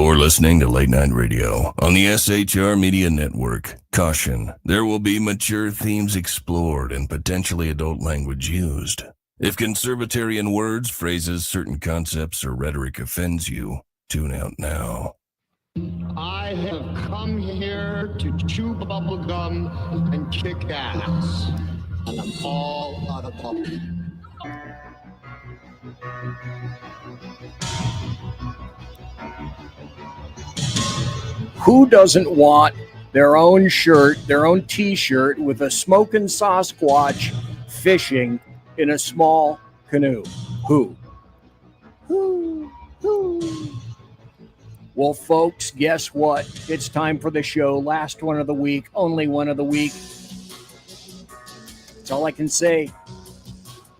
You're listening to Late Night Radio on the SHR Media Network. Caution, there will be mature themes explored and potentially adult language used. If conservatarian words, phrases, certain concepts, or rhetoric offends you, tune out now. I have come here to chew bubble gum and kick ass. And I'm all out of bubble. Who doesn't want their own shirt, their own t-shirt with a smoking Sasquatch fishing in a small canoe? Who? Well, folks, guess what? It's time for the show. Last one of the week, only one of the week. That's all I can say.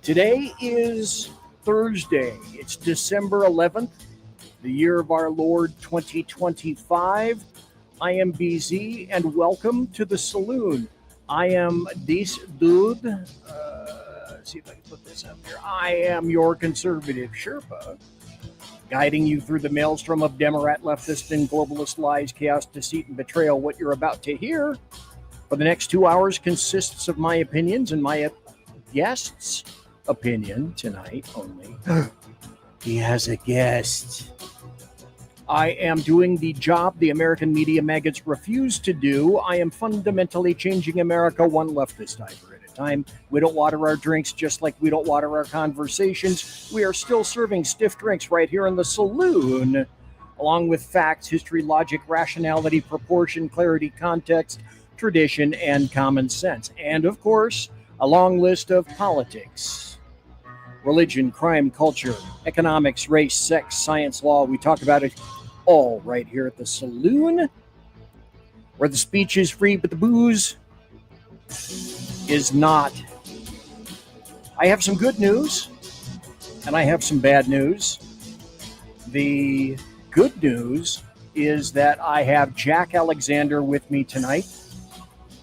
Today is Thursday. It's December 11th, the year of our Lord 2025. I am BZ, and welcome to the Saloon. I am this dude. Let's see if I can put this up here. I am your conservative Sherpa, guiding you through the maelstrom of Demorat, leftist, and globalist lies, chaos, deceit, and betrayal. What you're about to hear for the next 2 hours consists of my opinions and my guest's opinion tonight only. He has a guest. I am doing the job the American media maggots refuse to do. I am fundamentally changing America one leftist diaper at a time. We don't water our drinks just like we don't water our conversations. We are still serving stiff drinks right here in the Saloon, along with facts, history, logic, rationality, proportion, clarity, context, tradition, and common sense. And, of course, a long list of politics, religion, crime, culture, economics, race, sex, science, law. We talk about it all right here at the Saloon, where the speech is free, but the booze is not. I have some good news, and I have some bad news. The good news is that I have Jack Alexander with me tonight.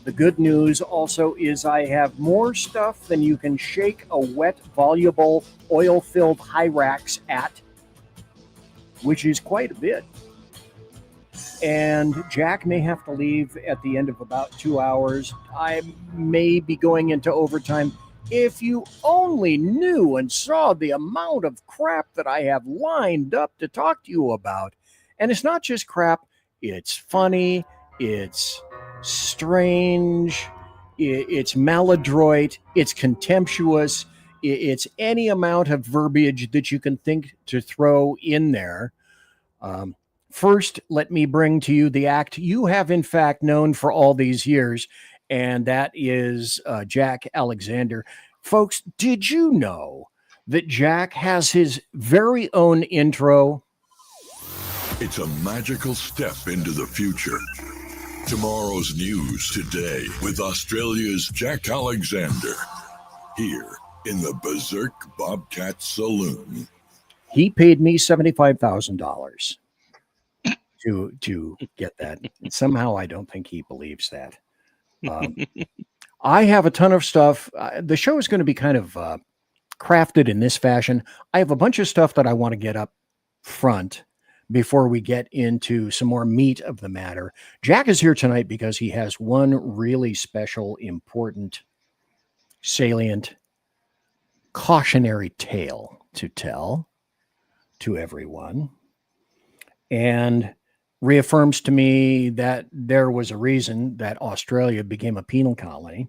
The good news also is I have more stuff than you can shake a wet, voluble, oil-filled Hyrax at, which is quite a bit. And Jack may have to leave at the end of about 2 hours. I may be going into overtime. If you only knew and saw the amount of crap that I have lined up to talk to you about. And it's not just crap. It's funny. It's strange. It's maladroit. It's contemptuous. It's any amount of verbiage that you can think to throw in there. First, let me bring to you the act you have, in fact, known for all these years, and that is Jack Alexander. Folks, did you know that Jack has his very own intro? It's a magical step into the future. Tomorrow's news today with Australia's Jack Alexander, here in the Berserk Bobcat Saloon. He paid me $75,000 to get that. Somehow I don't think he believes that. I have a ton of stuff. The show is going to be kind of crafted in this fashion. I have a bunch of stuff that I want to get up front before we get into some more meat of the matter. Jack is here tonight because he has one really special, important, salient, cautionary tale to tell to everyone, and reaffirms to me that there was a reason that Australia became a penal colony.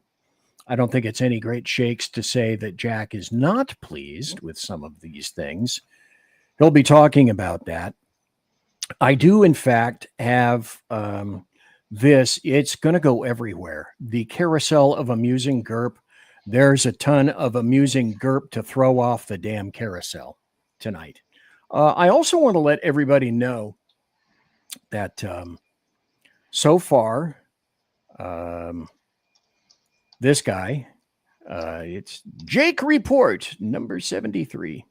I don't think it's any great shakes to say that Jack is not pleased with some of these things. He'll be talking about that. I do, in fact, have this. It's going to go everywhere. The carousel of amusing GURP. There's a ton of amusing GURP to throw off the damn carousel tonight. I also want to let everybody know that so far, this guy, it's Jake Report, number 73.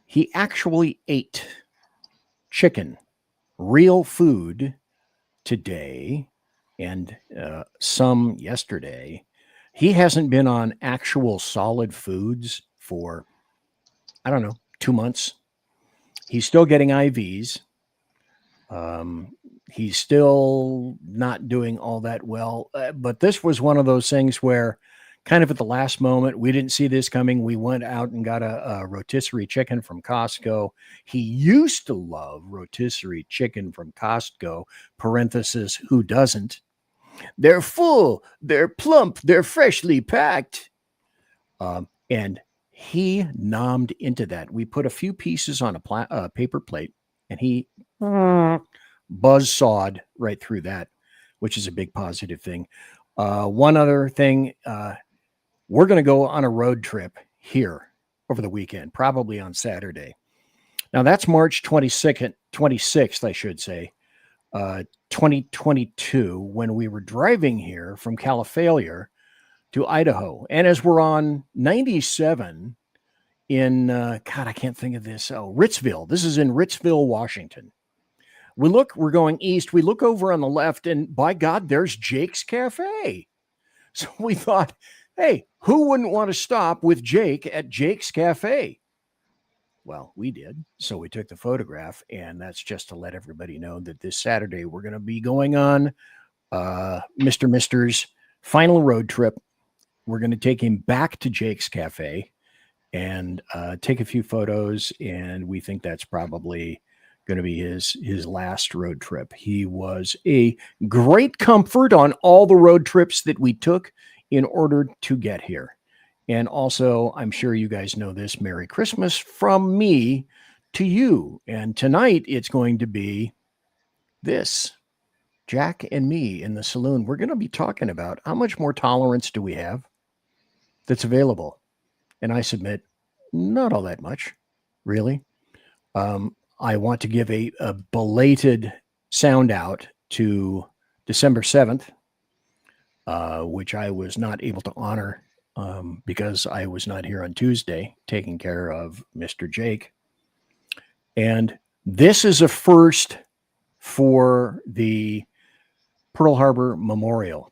He actually ate chicken, real food, today and some yesterday. He hasn't been on actual solid foods for, I don't know, 2 months. He's still getting IVs. He's still not doing all that well, but this was one of those things where kind of at the last moment, we didn't see this coming. We went out and got a rotisserie chicken from Costco. He used to love rotisserie chicken from Costco, parenthesis, who doesn't? They're full, they're plump, they're freshly packed. And he nommed into that. We put a few pieces on a paper plate, and he buzzsawed right through that, which is a big positive thing. One other thing, we're going to go on a road trip here over the weekend, probably on Saturday. Now that's March 26th, I should say, 2022, when we were driving here from Califalia to Idaho. And as we're on 97 in, God, I can't think of this. Oh, Ritzville. This is in Ritzville, Washington. We're going east. We look over on the left, and by God, there's Jake's Cafe. So we thought, hey, who wouldn't want to stop with Jake at Jake's Cafe? Well, we did. So we took the photograph, and that's just to let everybody know that this Saturday we're going to be going on Mr. Mister's final road trip. We're going to take him back to Jake's Cafe and take a few photos, and we think that's probably going to be his last road trip. He was a great comfort on all the road trips that we took in order to get here. And also, I'm sure you guys know this, Merry Christmas from me to you. And tonight it's going to be this, Jack and me in the saloon. We're going to be talking about how much more tolerance do we have that's available. And I submit, not all that much, really. I want to give a belated sound out to December 7th, which I was not able to honor because I was not here on Tuesday taking care of Mr. Jake. And this is a first for the Pearl Harbor Memorial.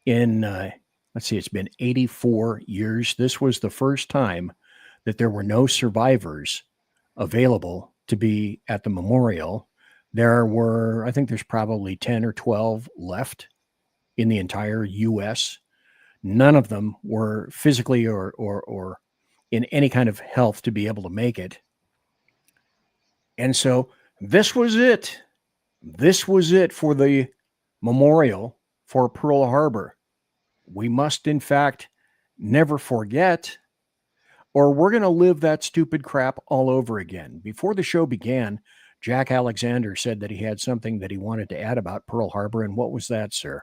In, let's see, it's been 84 years. This was the first time that there were no survivors available to be at the memorial. There were, I think there's probably 10 or 12 left in the entire U.S. None of them were physically or in any kind of health to be able to make it. And so this was it. This was it for the memorial for Pearl Harbor. We must, in fact, never forget, or we're going to live that stupid crap all over again. Before the show began, Jack Alexander said that he had something that he wanted to add about Pearl Harbor. And what was that, sir?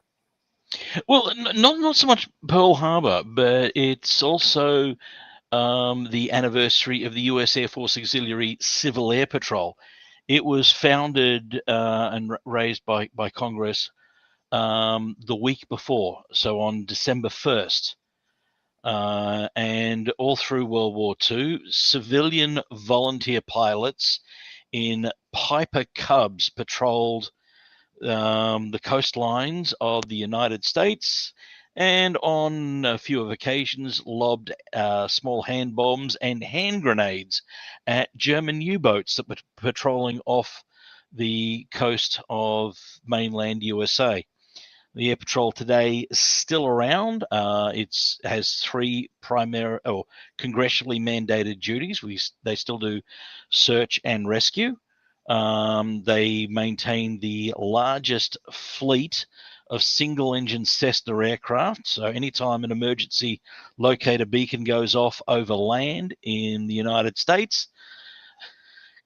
Well, not so much Pearl Harbor, but it's also the anniversary of the U.S. Air Force Auxiliary Civil Air Patrol. It was founded and raised by Congress the week before, so on December 1st. And all through World War II, civilian volunteer pilots in Piper Cubs patrolled the coastlines of the United States, and on a few of occasions lobbed small hand bombs and hand grenades at German U-boats that were patrolling off the coast of mainland USA. The Air Patrol today is still around. It has three primary or congressionally mandated duties. They still do search and rescue. They maintain the largest fleet of single-engine Cessna aircraft. So anytime an emergency locator beacon goes off over land in the United States,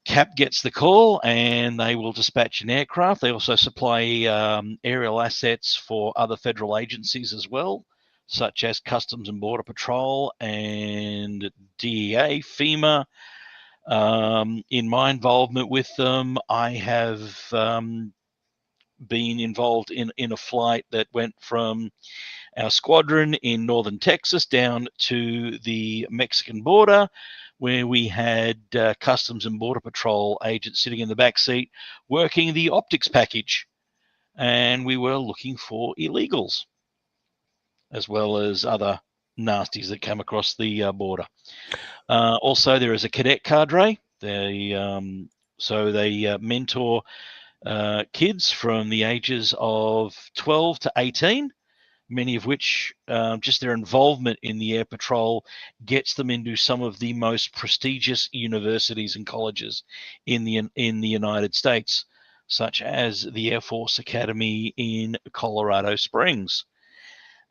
CAP gets the call and they will dispatch an aircraft. They also supply aerial assets for other federal agencies as well, such as Customs and Border Patrol and DEA, FEMA. In my involvement with them, I have been involved in a flight that went from our squadron in northern Texas down to the Mexican border, where we had Customs and Border Patrol agents sitting in the back seat working the optics package. And we were looking for illegals, as well as other nasties that come across the border. Also, there is a cadet cadre. They So they mentor kids from the ages of 12 to 18, many of which just their involvement in the air patrol gets them into some of the most prestigious universities and colleges in the United States, such as the Air Force Academy in Colorado Springs.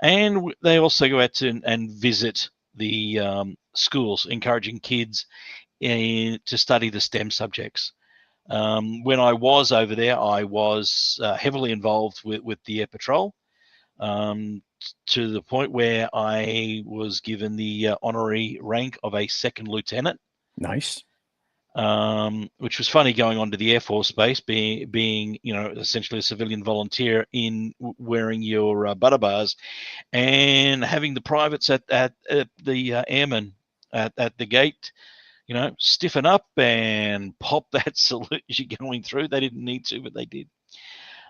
And they also go out and visit the schools, encouraging kids to study the STEM subjects. When I was over there, I was heavily involved with the Air Patrol, to the point where I was given the honorary rank of a second lieutenant. Nice. Which was funny, going on to the Air Force Base, being essentially a civilian volunteer in wearing your butter bars, and having the privates at the airmen at the gate, stiffen up and pop that salute as you're going through. They didn't need to, but they did.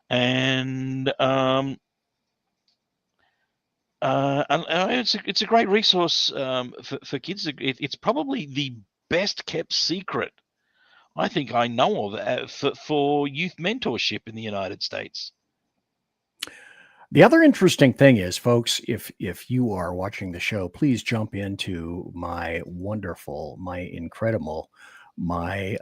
And it's a great resource for kids. It's probably the best kept secret I think I know of for youth mentorship in the United States. The other interesting thing is, folks, if you are watching the show, please jump into my wonderful, my incredible, my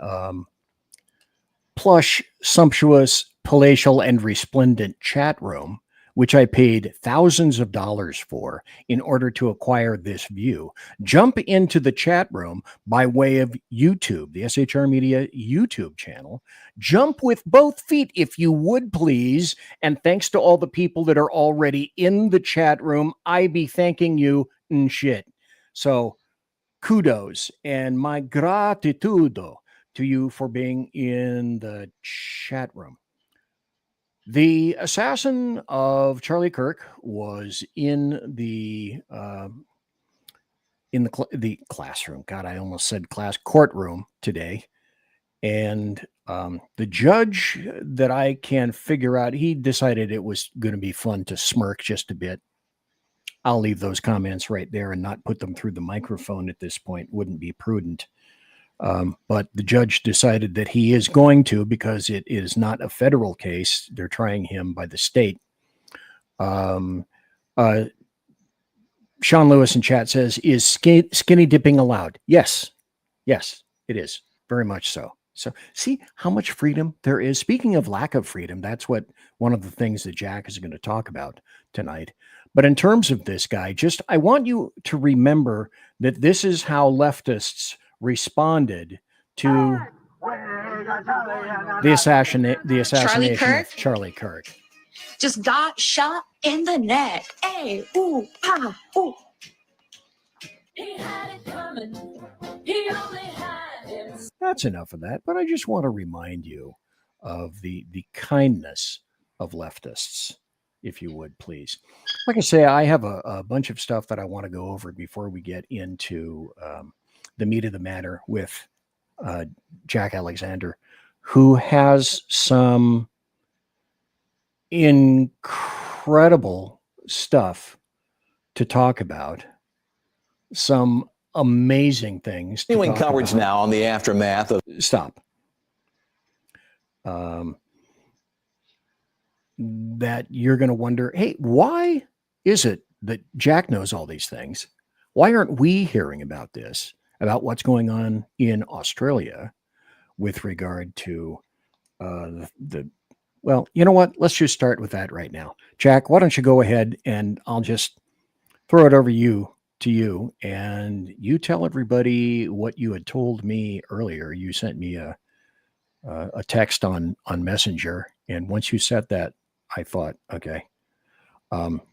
plush, sumptuous, palatial, and resplendent chat room, which I paid thousands of dollars for in order to acquire this view. Jump into the chat room by way of YouTube, the SHR Media YouTube channel. Jump with both feet, if you would, please. And thanks to all the people that are already in the chat room, I be thanking you and shit. So kudos and my gratitudo to you for being in the chat room. The assassin of Charlie Kirk was in the classroom. God, I almost said courtroom today. And the judge that I can figure out, he decided it was going to be fun to smirk just a bit. I'll leave those comments right there and not put them through the microphone at this point. Wouldn't be prudent. But the judge decided that he is going to, because it is not a federal case. They're trying him by the state. Sean Lewis in chat says, is skinny dipping allowed? Yes. Yes, it is. Very much so. So see how much freedom there is. Speaking of lack of freedom, that's what one of the things that Jack is going to talk about tonight. But in terms of this guy, I want you to remember that this is how leftists responded to the assassination of Charlie Kirk. Just got shot in the neck. Hey, ooh, ah, ooh. He had it coming. He only had it. That's enough of that. But I just want to remind you of the kindness of leftists, if you would, please. Like I say, I have a bunch of stuff that I want to go over before we get into the meat of the matter with Jack Alexander, who has some incredible stuff to talk about, some amazing things. Continuing coverage now on the aftermath of... Stop. That you're going to wonder, hey, why is it that Jack knows all these things? Why aren't we hearing about this? About what's going on in Australia with regard to well, you know what? Let's just start with that right now. Jack, why don't you go ahead and I'll just throw it over to you, and you tell everybody what you had told me earlier. You sent me a text on Messenger, and once you said that, I thought, okay,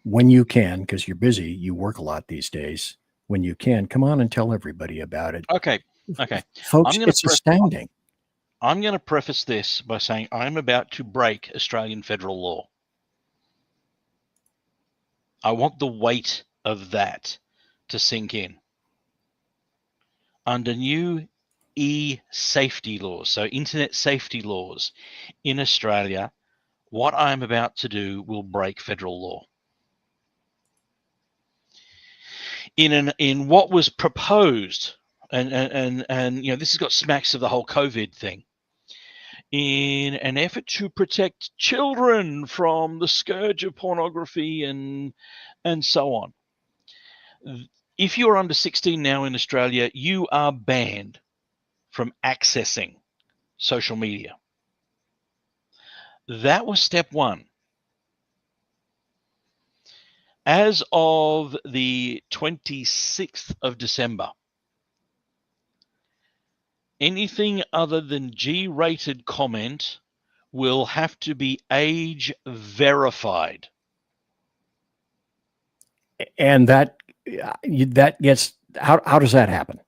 when you can, because you're busy, you work a lot these days. When you can, come on and tell everybody about it. Okay. Folks, it's astounding. I'm going to preface this by saying I'm about to break Australian federal law. I want the weight of that to sink in. Under new e-safety laws, so internet safety laws in Australia, what I'm about to do will break federal law. In what was proposed, and this has got smacks of the whole COVID thing. in an effort to protect children from the scourge of pornography and so on. If you're under 16 now in Australia, you are banned from accessing social media. That was step one. As of the 26th of December, anything other than G-rated comment will have to be age verified. And that gets, how does that happen?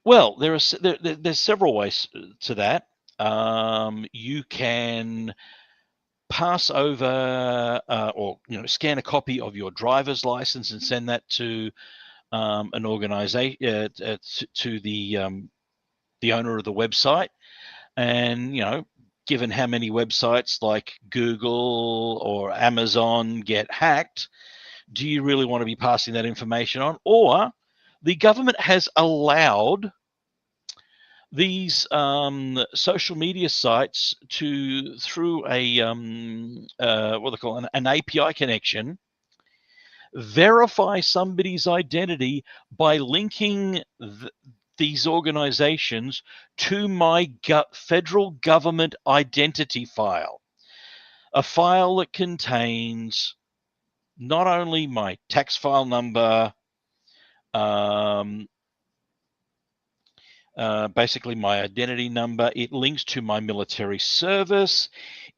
Well, there's several ways to that. You can pass over or scan a copy of your driver's license and send that to an organization, to the owner of the website. And given how many websites like Google or Amazon get hacked, do you really want to be passing that information on? Or the government has allowed these social media sites to, through a what they call an API connection, verify somebody's identity by linking these organizations to my federal government identity file, a file that contains not only my tax file number, basically my identity number. It links to my military service.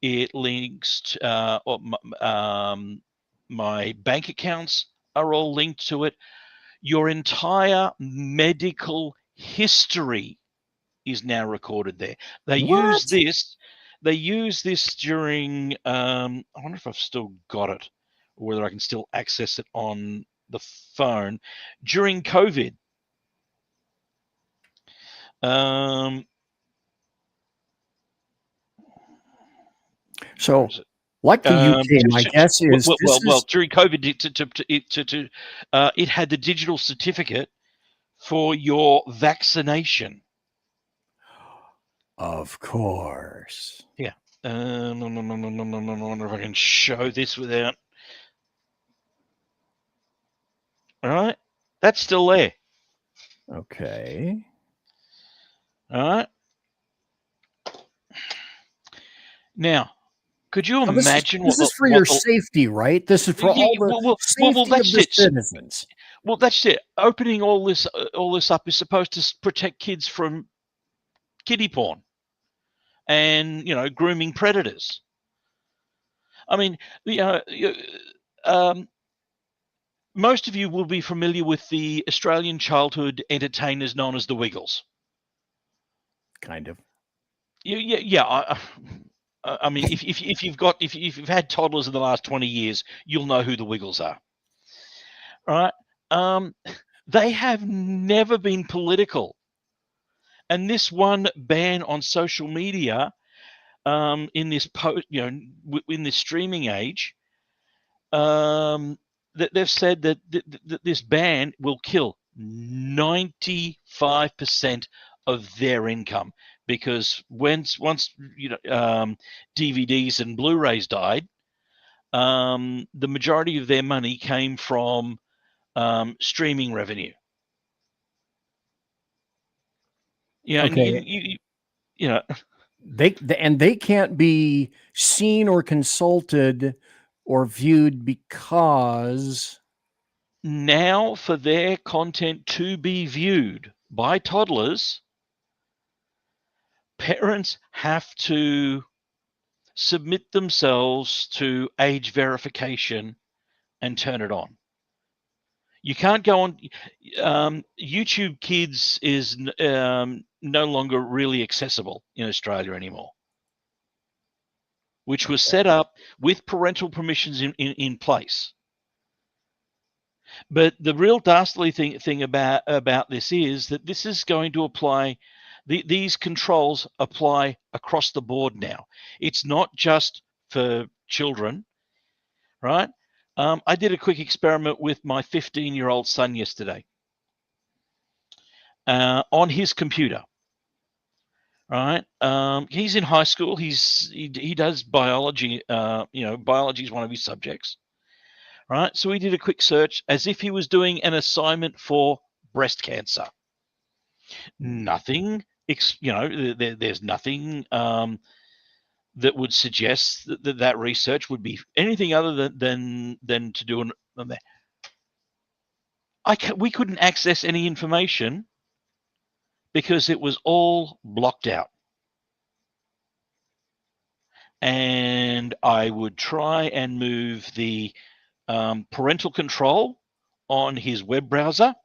It links to my bank accounts are all linked to it. Your entire medical history is now recorded there. They use this. They use this during. I wonder if I've still got it, or whether I can still access it on the phone during COVID. So, like the UK, my guess is during COVID, it had the digital certificate for your vaccination. Of course. Yeah. No. I wonder if I can show this without. All right, that's still there. Okay. All right. Now, could you imagine this is for your safety, right? This is for all the safety of the citizens. Well, that's it. Opening all this up is supposed to protect kids from kiddie porn and grooming predators. I mean, most of you will be familiar with the Australian childhood entertainers known as the Wiggles. Kind of. Yeah. I mean, if you've had toddlers in the last 20 years, you'll know who the Wiggles are. All right. They have never been political, and this one ban on social media, in this in this streaming age, that they've said that this ban will kill 95% of their income, because once DVDs and Blu-rays died, the majority of their money came from streaming revenue. Yeah, okay. And they can't be seen or consulted or viewed, because now for their content to be viewed by toddlers, parents have to submit themselves to age verification and turn it on. You can't go on. YouTube Kids is no longer really accessible in Australia anymore, which was set up with parental permissions in place. But the real dastardly thing about this is that this is going to apply. These controls apply across the board now. It's not just for children, right? I did a quick experiment with my 15-year-old son yesterday on his computer. right? He's in high school. He does biology. Biology is one of his subjects, right? So he did a quick search as if he was doing an assignment for breast cancer. Nothing, there's nothing that would suggest that research would be anything other than to do an. We couldn't access any information because it was all blocked out. And I would try and move the parental control on his web browser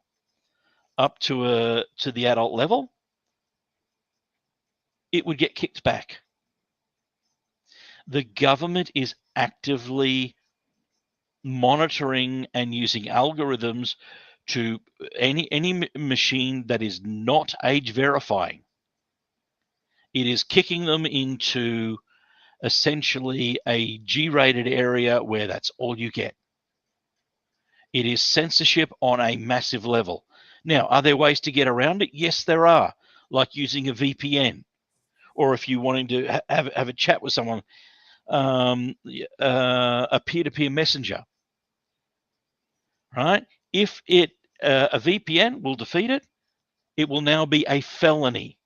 up to the adult level. It would get kicked back. The government is actively monitoring and using algorithms to any machine that is not age verifying. It is kicking them into essentially a G-rated area where that's all you get. It is censorship on a massive level. Now, are there ways to get around it? Yes, there are, like using a VPN, or if you're wanting to have a chat with someone, a peer-to-peer messenger, right? If a VPN will defeat it, it will now be a felony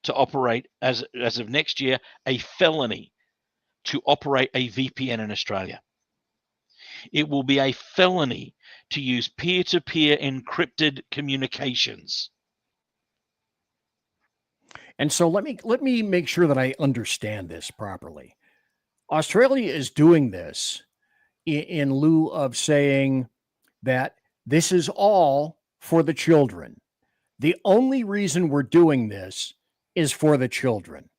to operate as of next year, a felony to operate a VPN in Australia. It will be a felony to use peer-to-peer encrypted communications. And so let me make sure that I understand this properly. Australia is doing this in lieu of saying that this is all for the children. The only reason we're doing this is for the children.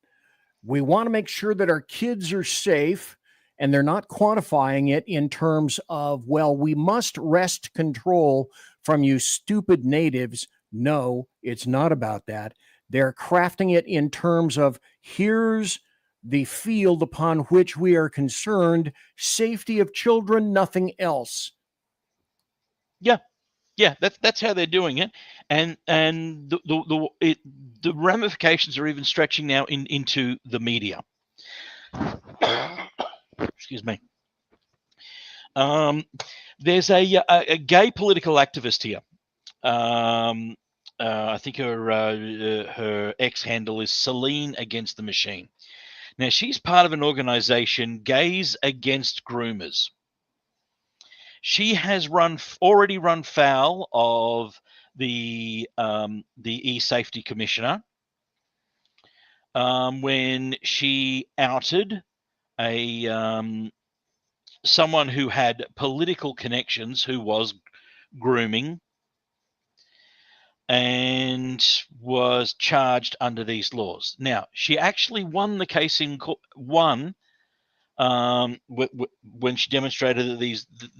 We want to make sure that our kids are safe, and they're not quantifying it in terms of, well, we must wrest control from you stupid natives. No, it's not about that. They're crafting it in terms of, here's the field upon which we are concerned, safety of children, nothing else. Yeah, that's how they're doing it, and the ramifications are even stretching now into the media. Excuse me. There's a gay political activist here. I think her X handle is Saloon Against the Machine. Now, she's part of an organization, Gays Against Groomers. She has already run foul of the e-safety commissioner when she outed someone who had political connections who was grooming and was charged under these laws. Now, she actually won the case in court. When she demonstrated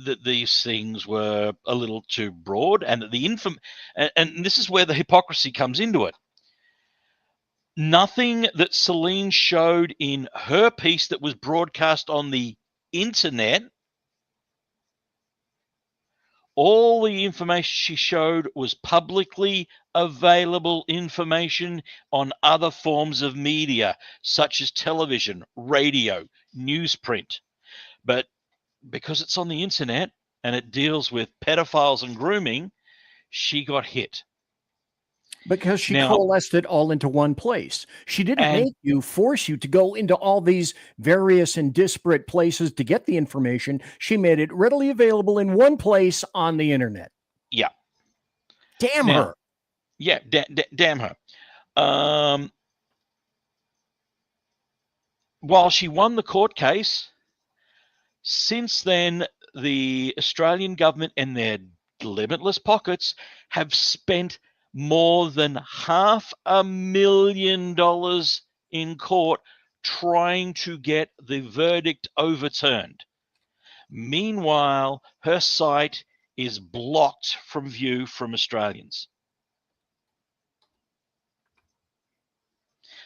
that these things were a little too broad, and that and this is where the hypocrisy comes into it. Nothing that Celine showed in her piece that was broadcast on the internet, all the information she showed was publicly available information on other forms of media, such as television, radio, newsprint. But because it's on the internet and it deals with pedophiles and grooming, she got hit. Because she coalesced it all into one place. She didn't force you to go into all these various and disparate places to get the information. She made it readily available in one place on the internet. Yeah. Damn her. Yeah, damn her. While she won the court case, since then, the Australian government and their limitless pockets have spent more than $500,000 in court trying to get the verdict overturned. Meanwhile, her site is blocked from view from Australians.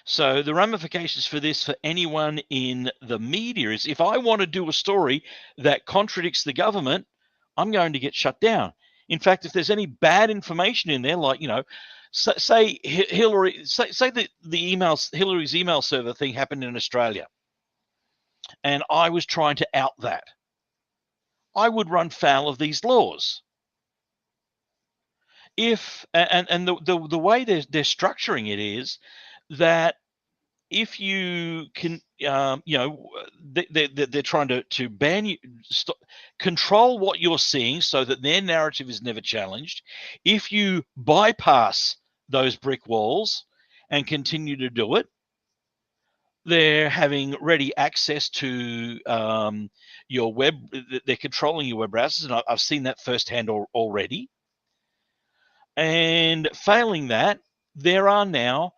So the ramifications for this for anyone in the media is, if I want to do a story that contradicts the government, I'm going to get shut down. In fact, if there's any bad information in there, like, say Hillary, say that Hillary's email server thing happened in Australia, and I was trying to out that, I would run foul of these laws. If and the way they're structuring it is that if you can, they're trying to ban you, control what you're seeing so that their narrative is never challenged. If you bypass those brick walls and continue to do it, they're having ready access to your web. They're controlling your web browsers, and I've seen that firsthand already. And failing that, there are now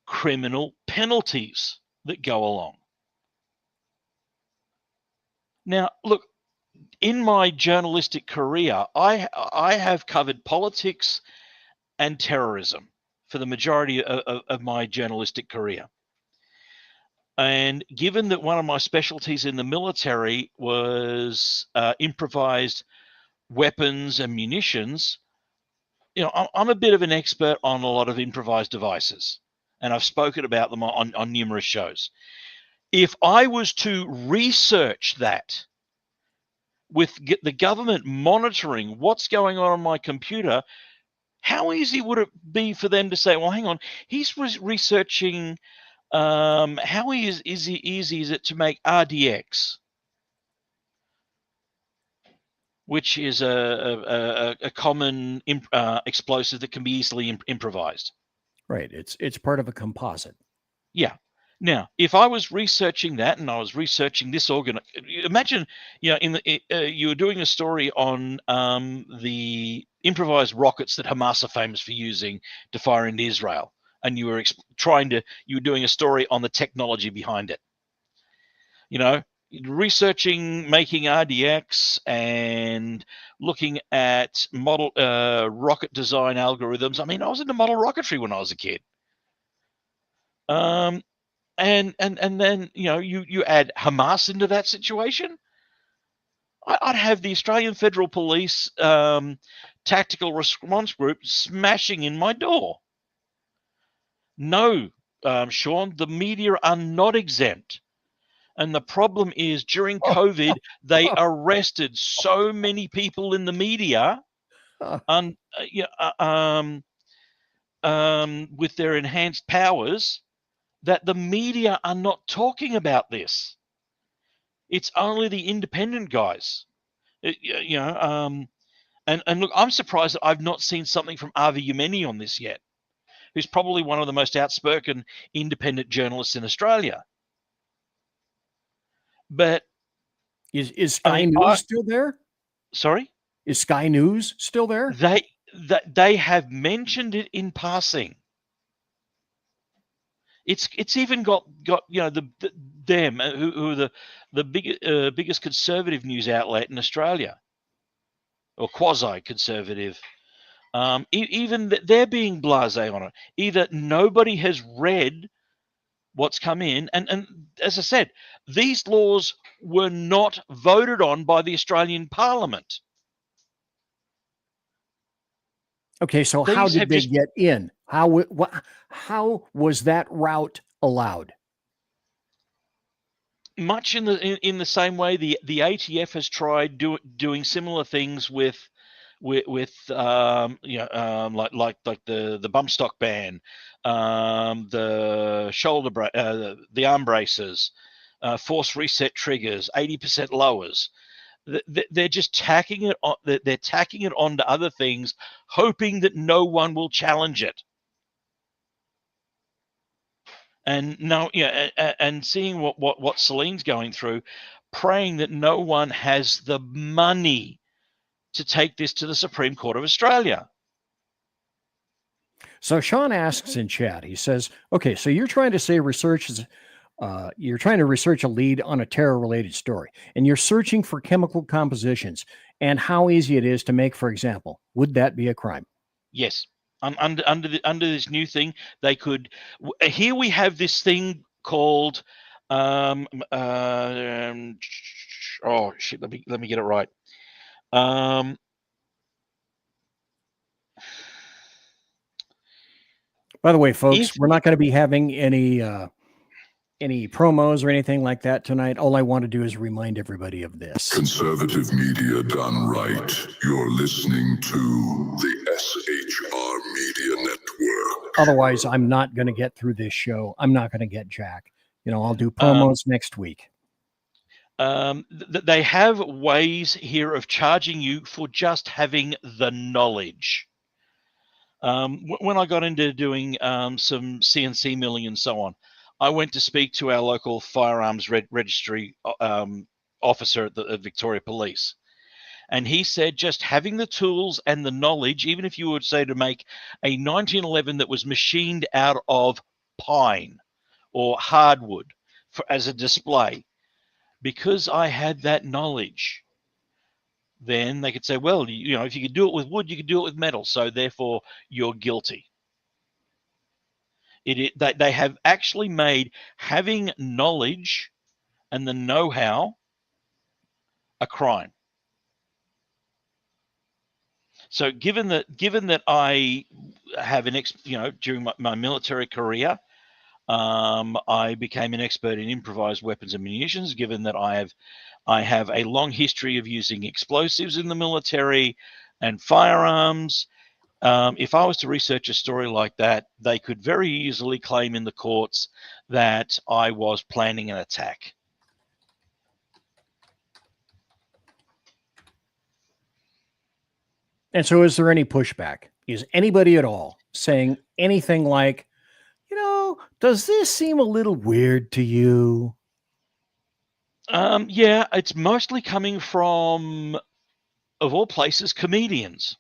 criminal penalties that go along. Now, look, in my journalistic career, I have covered politics and terrorism for the majority of my journalistic career. And given that one of my specialties in the military was improvised weapons and munitions, I'm a bit of an expert on a lot of improvised devices, and I've spoken about them on numerous shows. If I was to research that with the government monitoring what's going on my computer, how easy would it be for them to say, well, hang on, he's researching, how easy is it to make RDX, which is a common explosive that can be easily improvised. Right. It's part of a composite. Yeah. Now, if I was researching that and I was researching this organ, imagine, you were doing a story on the improvised rockets that Hamas are famous for using to fire into Israel, and you were doing a story on the technology behind it. Researching making RDX and looking at model rocket design algorithms. I mean, I was into model rocketry when I was a kid. And then you add Hamas into that situation. I'd have the Australian Federal Police Tactical Response Group smashing in my door. No, Sean, the media are not exempt. And the problem is during COVID, they arrested so many people in the media with their enhanced powers that the media are not talking about this. It's only the independent guys. And look, I'm surprised that I've not seen something from Avi Yemeni on this yet, who's probably one of the most outspoken independent journalists in Australia. But is Sky News still there? Sorry? Is Sky News still there? They have mentioned it in passing. It's even got them who are the biggest conservative news outlet in Australia, or quasi-conservative. Even they're being blasé on it. Either nobody has read what's come in, and as I said, these laws were not voted on by the Australian Parliament. Okay, so how did they get in? How was that route allowed? Much in the same way the ATF has tried doing similar things with like the bump stock ban, the shoulder the arm braces, force reset triggers, 80% lowers. They're just tacking it on. They're tacking it onto other things, hoping that no one will challenge it. And and seeing what Saloon's going through, praying that no one has the money to take this to the Supreme Court of Australia. So Sean asks in chat, he says, okay, so you're trying to say research is, you're trying to research a lead on a terror-related story, and you're searching for chemical compositions and how easy it is to make, for example. Would that be a crime? Yes. Under this new thing, they could. Here we have this thing called. Oh shit! Let me get it right. By the way, folks, If we're not going to be having any promos or anything like that tonight. All I want to do is remind everybody of this. Conservative media done right. You're listening to the SHR Media Network. Otherwise, I'm not going to get through this show. I'm not going to get Jack. I'll do promos next week. They have ways here of charging you for just having the knowledge. When I got into doing some CNC milling and so on, I went to speak to our local firearms registry officer at the Victoria Police. And he said just having the tools and the knowledge, even if you would say to make a 1911 that was machined out of pine or hardwood as a display, because I had that knowledge, then they could say, well, if you could do it with wood, you could do it with metal. So therefore, you're guilty. They have actually made having knowledge and the know-how a crime. So given that I have during my military career, I became an expert in improvised weapons and munitions. Given that I have a long history of using explosives in the military and firearms. If I was to research a story like that, they could very easily claim in the courts that I was planning an attack. And so is there any pushback? Is anybody at all saying anything like, does this seem a little weird to you? Yeah, it's mostly coming from, of all places, comedians.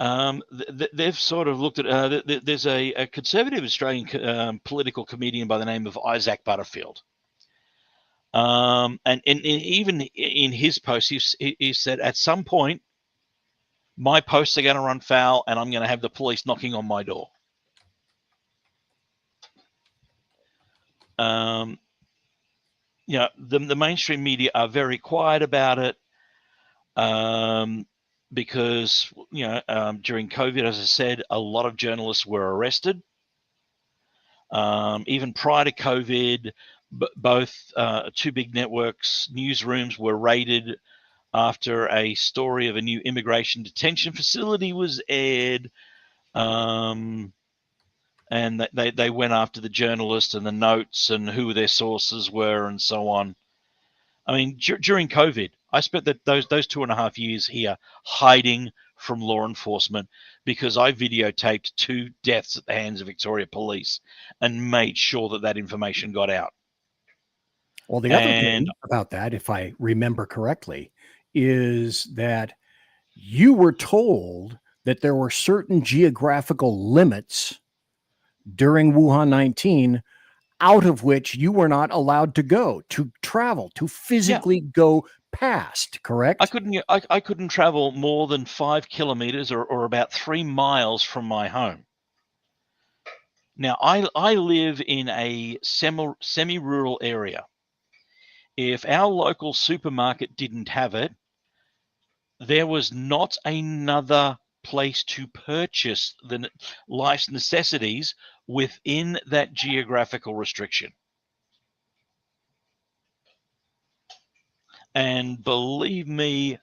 They've sort of looked at, there's a conservative Australian political comedian by the name of Isaac Butterfield. And even in his post, he said, at some point, my posts are going to run foul and I'm going to have the police knocking on my door. The mainstream media are very quiet about it. Because, during COVID, as I said, a lot of journalists were arrested. Even prior to COVID, both two big networks, newsrooms were raided after a story of a new immigration detention facility was aired. And they went after the journalist and the notes and who their sources were and so on. I mean, during COVID, I spent those 2.5 years here hiding from law enforcement because I videotaped 2 deaths at the hands of Victoria Police and made sure that information got out. Well, the other thing about that, if I remember correctly, is that you were told that there were certain geographical limits during Wuhan 19 out of which you were not allowed to go, to travel, to physically go past, correct? I couldn't travel more than 5 kilometers or about 3 miles from my home. Now, I live in a semi-rural area. If our local supermarket didn't have it, there was not another place to purchase the life's necessities within that geographical restriction. And believe me,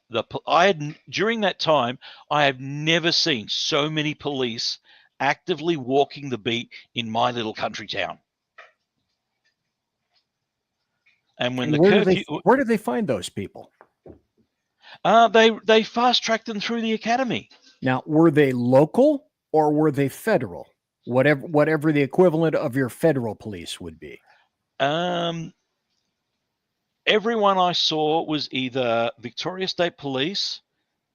during that time, I have never seen so many police actively walking the beat in my little country town. And when where do they find those people? They fast tracked them through the academy. Now, were they local or were they federal? Whatever the equivalent of your federal police would be. Everyone I saw was either Victoria State Police,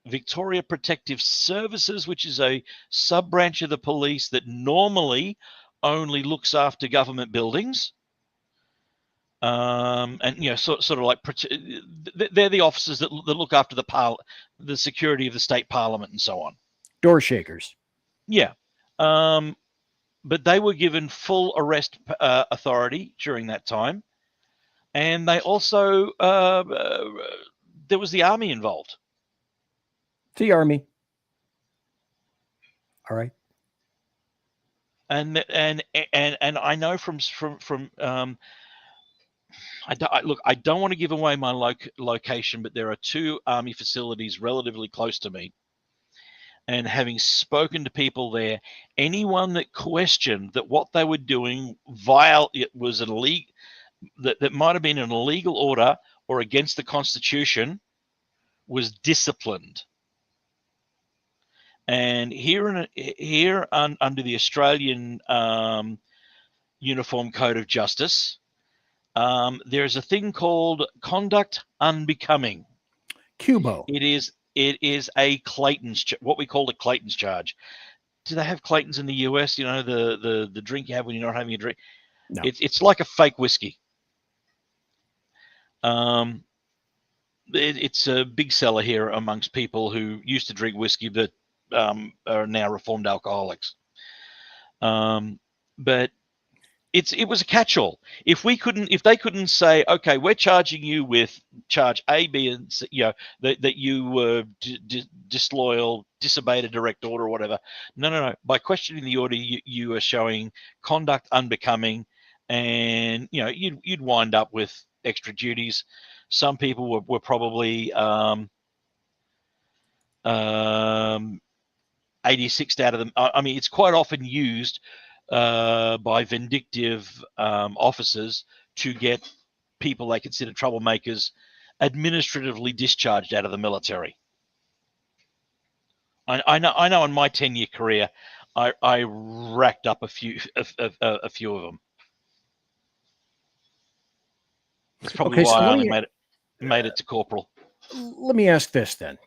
Victoria Protective Services, which is a sub-branch of the police that normally only looks after government buildings. And sort of like they're the officers that look after the security of the state parliament and so on. Door shakers. Yeah. But they were given full arrest authority during that time. And they also, there was the army involved. The army. All right. And I know from look, I don't want to give away my location, but there are two army facilities relatively close to me. And having spoken to people there, anyone that questioned that what they were doing it was an illegal, that might have been an illegal order or against the Constitution, was disciplined. And here under the Australian Uniform Code of Justice, there's a thing called conduct unbecoming. Cubo. It is a Clayton's, what we call a Clayton's charge. Do they have Clayton's in the US? You know, the drink you have when you're not having a drink. No. It's like a fake whiskey. It's a big seller here amongst people who used to drink whiskey but are now reformed alcoholics. But it was a catch-all. If they couldn't say, okay, we're charging you with charge A, B, and C, you know, that you were disloyal, disobeyed a direct order or whatever. No. By questioning the order, you are showing conduct unbecoming, and you know you'd wind up with extra duties. Some people were probably 86th out of them. I mean, it's quite often used by vindictive officers to get people they consider troublemakers administratively discharged out of the military. I know in my 10-year career, I racked up a few of them. That's probably why I only made it to corporal. Let me ask this then.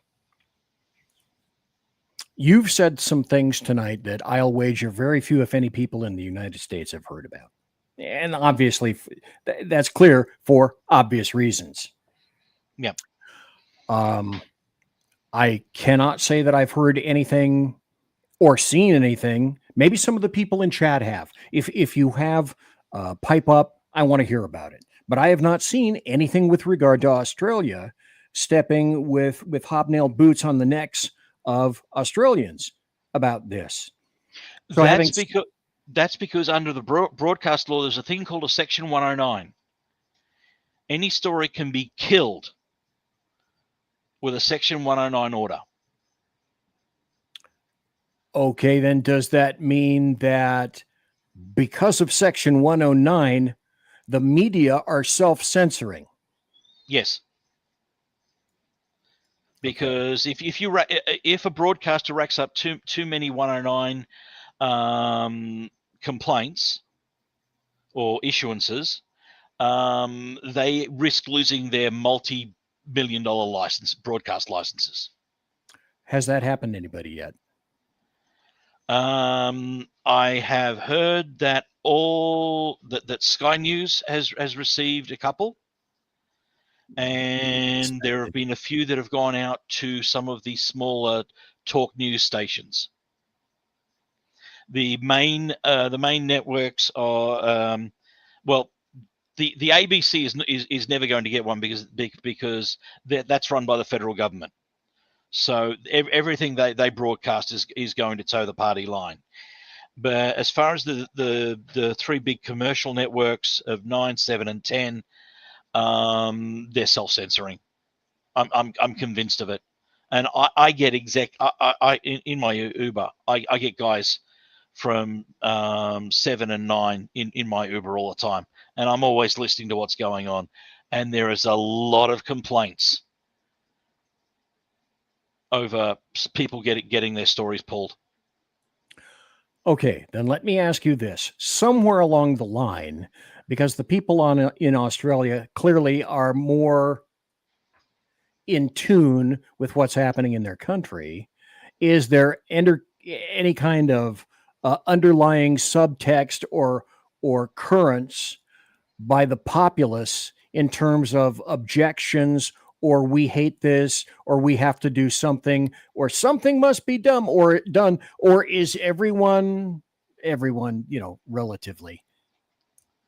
You've said some things tonight that I'll wager very few, if any, people in the United States have heard about. And obviously, that's clear for obvious reasons. Yeah. I cannot say that I've heard anything or seen anything. Maybe some of the people in chat have. If you have, pipe up, I want to hear about it. But I have not seen anything with regard to Australia stepping with hobnailed boots on the necks of Australians about this. So that's because under the broadcast law, there's a thing called a Section 109. Any story can be killed with a Section 109 order. Okay, then does that mean that because of Section 109, the media are self-censoring? Yes. Because if a broadcaster racks up too many 109 complaints or issuances, they risk losing their multi-million-dollar broadcast licenses. Has that happened to anybody yet? I have heard that that Sky News has received a couple. And there have been a few that have gone out to some of the smaller talk news stations. The main networks are the ABC is never going to get one because that's run by the federal government. So everything they broadcast is going to toe the party line. But as far as the three big commercial networks of 9, 7, and 10. They're self-censoring. I'm convinced of it, and I get in my Uber. I get guys from 7 and 9 in my Uber all the time, and I'm always listening to what's going on. And there is a lot of complaints over people getting their stories pulled. Okay, then let me ask you this: somewhere along the line, because the people in Australia clearly are more in tune with what's happening in their country, is there any kind of underlying subtext or currents by the populace in terms of objections, or we hate this, or we have to do something, or something must be done, or is everyone, relatively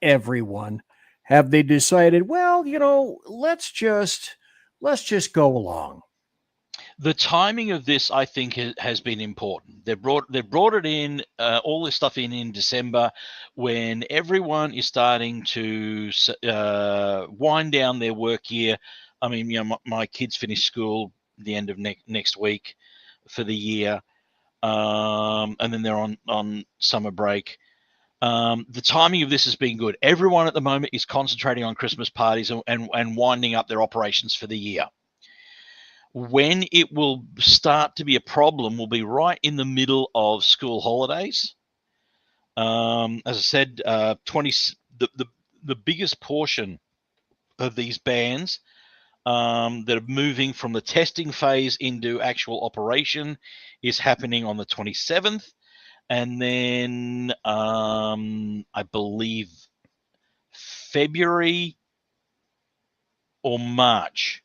everyone, have they decided, well, let's just go along? The timing of this, I think, has been important. They brought it in, all this stuff in December, when everyone is starting to wind down their work year. I mean, my kids finish school the end of next week for the year, and then they're on summer break. The timing of this has been good. Everyone at the moment is concentrating on Christmas parties and winding up their operations for the year. When it will start to be a problem will be right in the middle of school holidays. As I said, the biggest portion of these bans that are moving from the testing phase into actual operation is happening on the 27th. And then I believe February or March,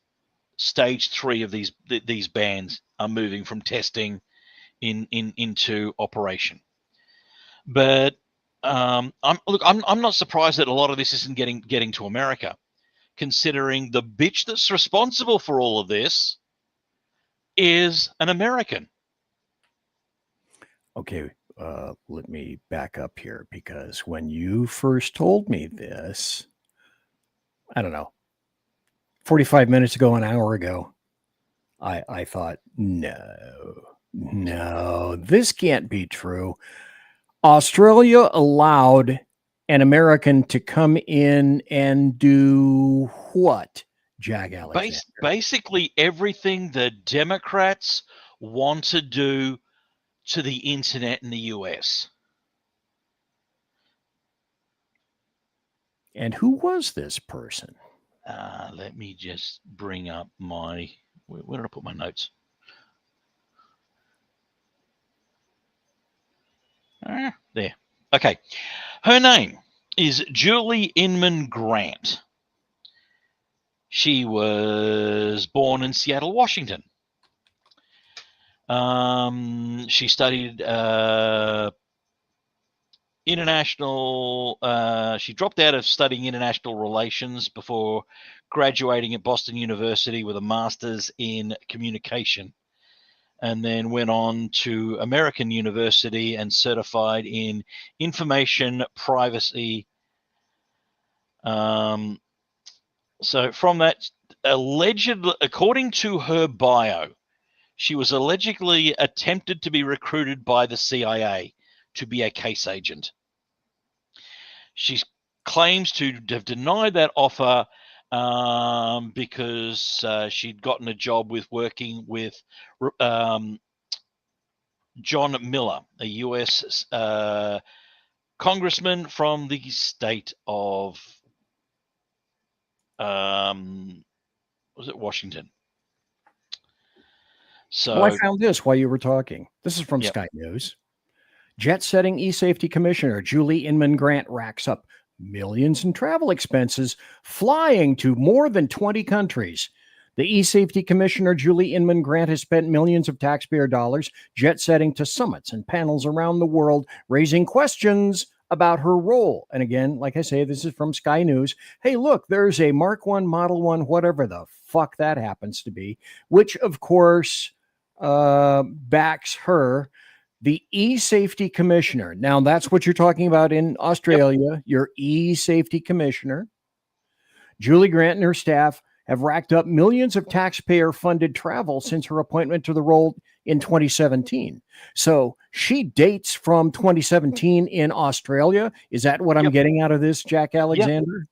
stage 3 of these bans are moving from testing into operation. But I'm not surprised that a lot of this isn't getting to America, considering the bitch that's responsible for all of this is an American. Okay, let me back up here, because when you first told me this, I don't know, 45 minutes ago, an hour ago, I thought, no, this can't be true. Australia allowed an American to come in and do what, Jack Alexander? Basically everything the Democrats want to do to the internet in the US. And who was this person? Let me just bring up my... Where did I put my notes? There. Okay. Her name is Julie Inman Grant. She was born in Seattle, Washington. She studied she dropped out of studying international relations before graduating at Boston University with a master's in communication, and then went on to American University and certified in information privacy. So from that, allegedly, according to her bio, she was allegedly attempted to be recruited by the CIA to be a case agent. She claims to have denied that offer because she'd gotten a job working with John Miller, a U.S. congressman from the state of Washington. So I found this while you were talking. This is from Sky News. Jet-setting e-safety commissioner Julie Inman Grant racks up millions in travel expenses, flying to more than 20 countries. The e-safety commissioner Julie Inman Grant has spent millions of taxpayer dollars jet-setting to summits and panels around the world, raising questions about her role. And again, like I say, this is from Sky News. Hey, look, there's a Mark 1, Model 1, whatever the fuck that happens to be, which of course backs her. The e-safety commissioner. Now, that's what you're talking about in Australia. Yep. Your e-safety commissioner. Julie Grant and her staff have racked up millions of taxpayer-funded travel since her appointment to the role in 2017. So she dates from 2017 in Australia. Is that what I'm getting out of this, Jack Alexander?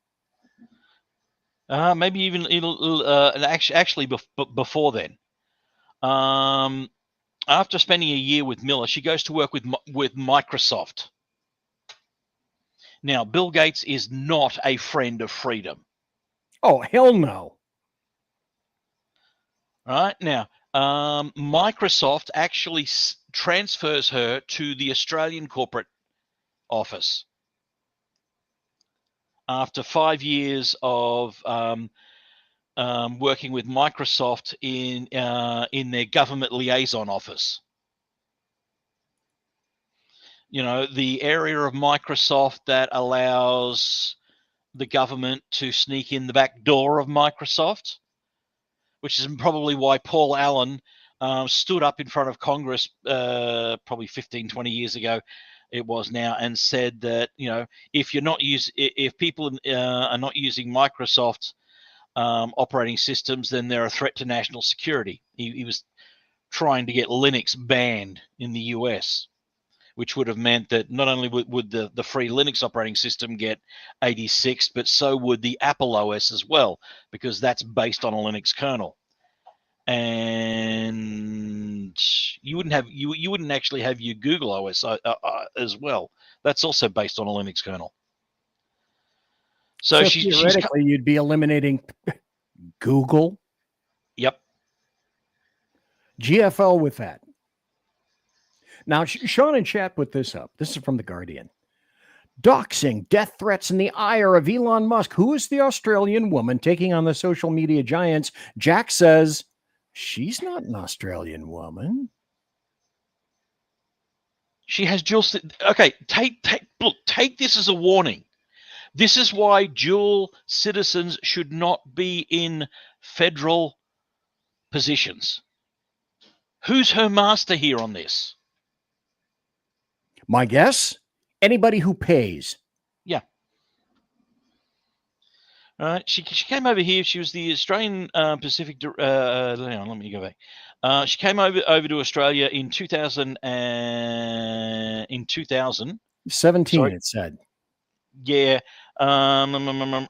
Maybe even actually before then. After spending a year with Miller, she goes to work with Microsoft. Now, Bill Gates is not a friend of freedom. Oh, hell no. Right now, Microsoft actually transfers her to the Australian corporate office after 5 years of working with Microsoft in their government liaison office. You know, the area of Microsoft that allows the government to sneak in the back door of Microsoft, which is probably why Paul Allen stood up in front of Congress probably 15, 20 years ago, it was now, and said that, if people are not using Microsoft operating systems, then they're a threat to national security. He was trying to get Linux banned in the US, which would have meant that not only would the free Linux operating system get 86, but so would the Apple OS as well, because that's based on a Linux kernel. And you wouldn't actually have your Google OS as well. That's also based on a Linux kernel. So theoretically, you'd be eliminating Google. Yep. GFL with that. Now, Sean and chat put this up. This is from The Guardian. Doxing, death threats in the ire of Elon Musk. Who is the Australian woman taking on the social media giants? Jack says she's not an Australian woman. She has dual. Okay, take this as a warning. This is why dual citizens should not be in federal positions. Who's her master here on this? My guess? Anybody who pays. Yeah. All right. She came over here. She was the Australian Pacific. Hang on, let me go back. She came over to Australia in 2000. In 2017, it said. Yeah. 91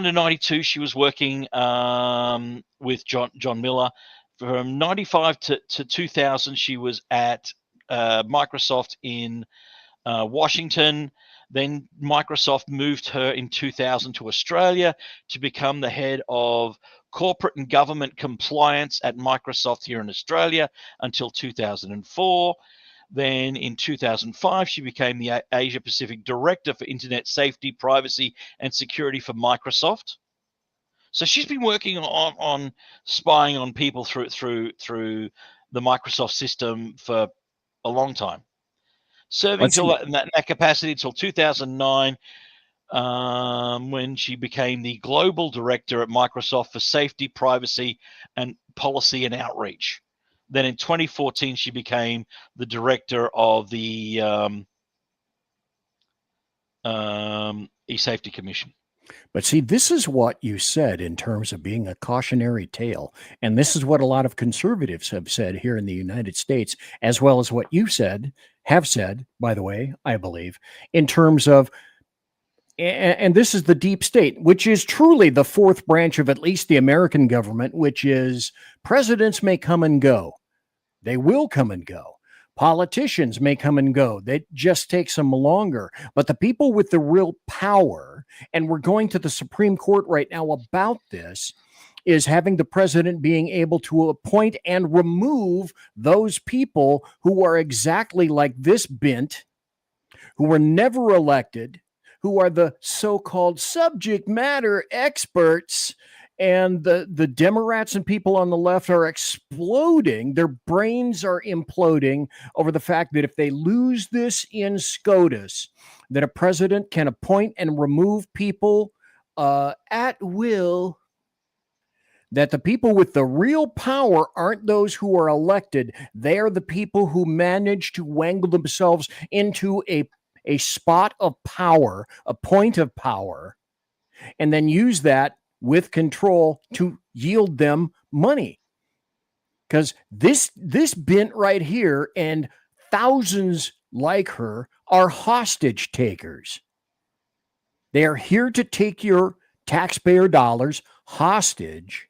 to 92, she was working with John Miller. From 95 to 2000, she was at Microsoft in Washington. Then Microsoft moved her in 2000 to Australia to become the head of corporate and government compliance at Microsoft here in Australia until 2004. Then in 2005, she became the Asia Pacific Director for Internet Safety, Privacy, and Security for Microsoft. So she's been working on spying on people through the Microsoft system for a long time. Serving in that capacity until 2009, when she became the Global Director at Microsoft for Safety, Privacy, and Policy and Outreach. Then in 2014, she became the Director of the E-Safety Commission. But see, this is what you said in terms of being a cautionary tale. And this is what a lot of conservatives have said here in the United States, as well as what you have said, by the way, I believe, in terms of, and this is the deep state, which is truly the fourth branch of at least the American government, which is presidents may come and go. They will come and go. Politicians may come and go. That just takes them longer. But the people with the real power, and we're going to the Supreme Court right now about this, is having the president being able to appoint and remove those people who are exactly like this bint, who were never elected, who are the so-called subject matter experts. And the Demorats and people on the left are exploding. Their brains are imploding over the fact that if they lose this in SCOTUS, that a president can appoint and remove people at will, that the people with the real power aren't those who are elected. They are the people who manage to wangle themselves into a spot of power, a point of power, and then use that with control to yield them money. Because this bint right here and thousands like her are hostage takers. They are here to take your taxpayer dollars hostage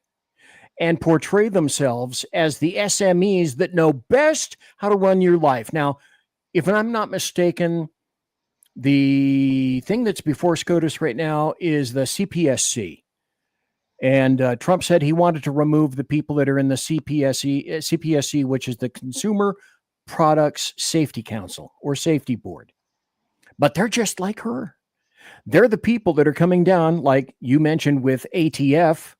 and portray themselves as the SMEs that know best how to run your life. Now, if I'm not mistaken, the thing that's before SCOTUS right now is the CPSC. And Trump said he wanted to remove the people that are in the CPSC, which is the Consumer Products Safety Council or Safety Board. But they're just like her. They're the people that are coming down, like you mentioned with ATF,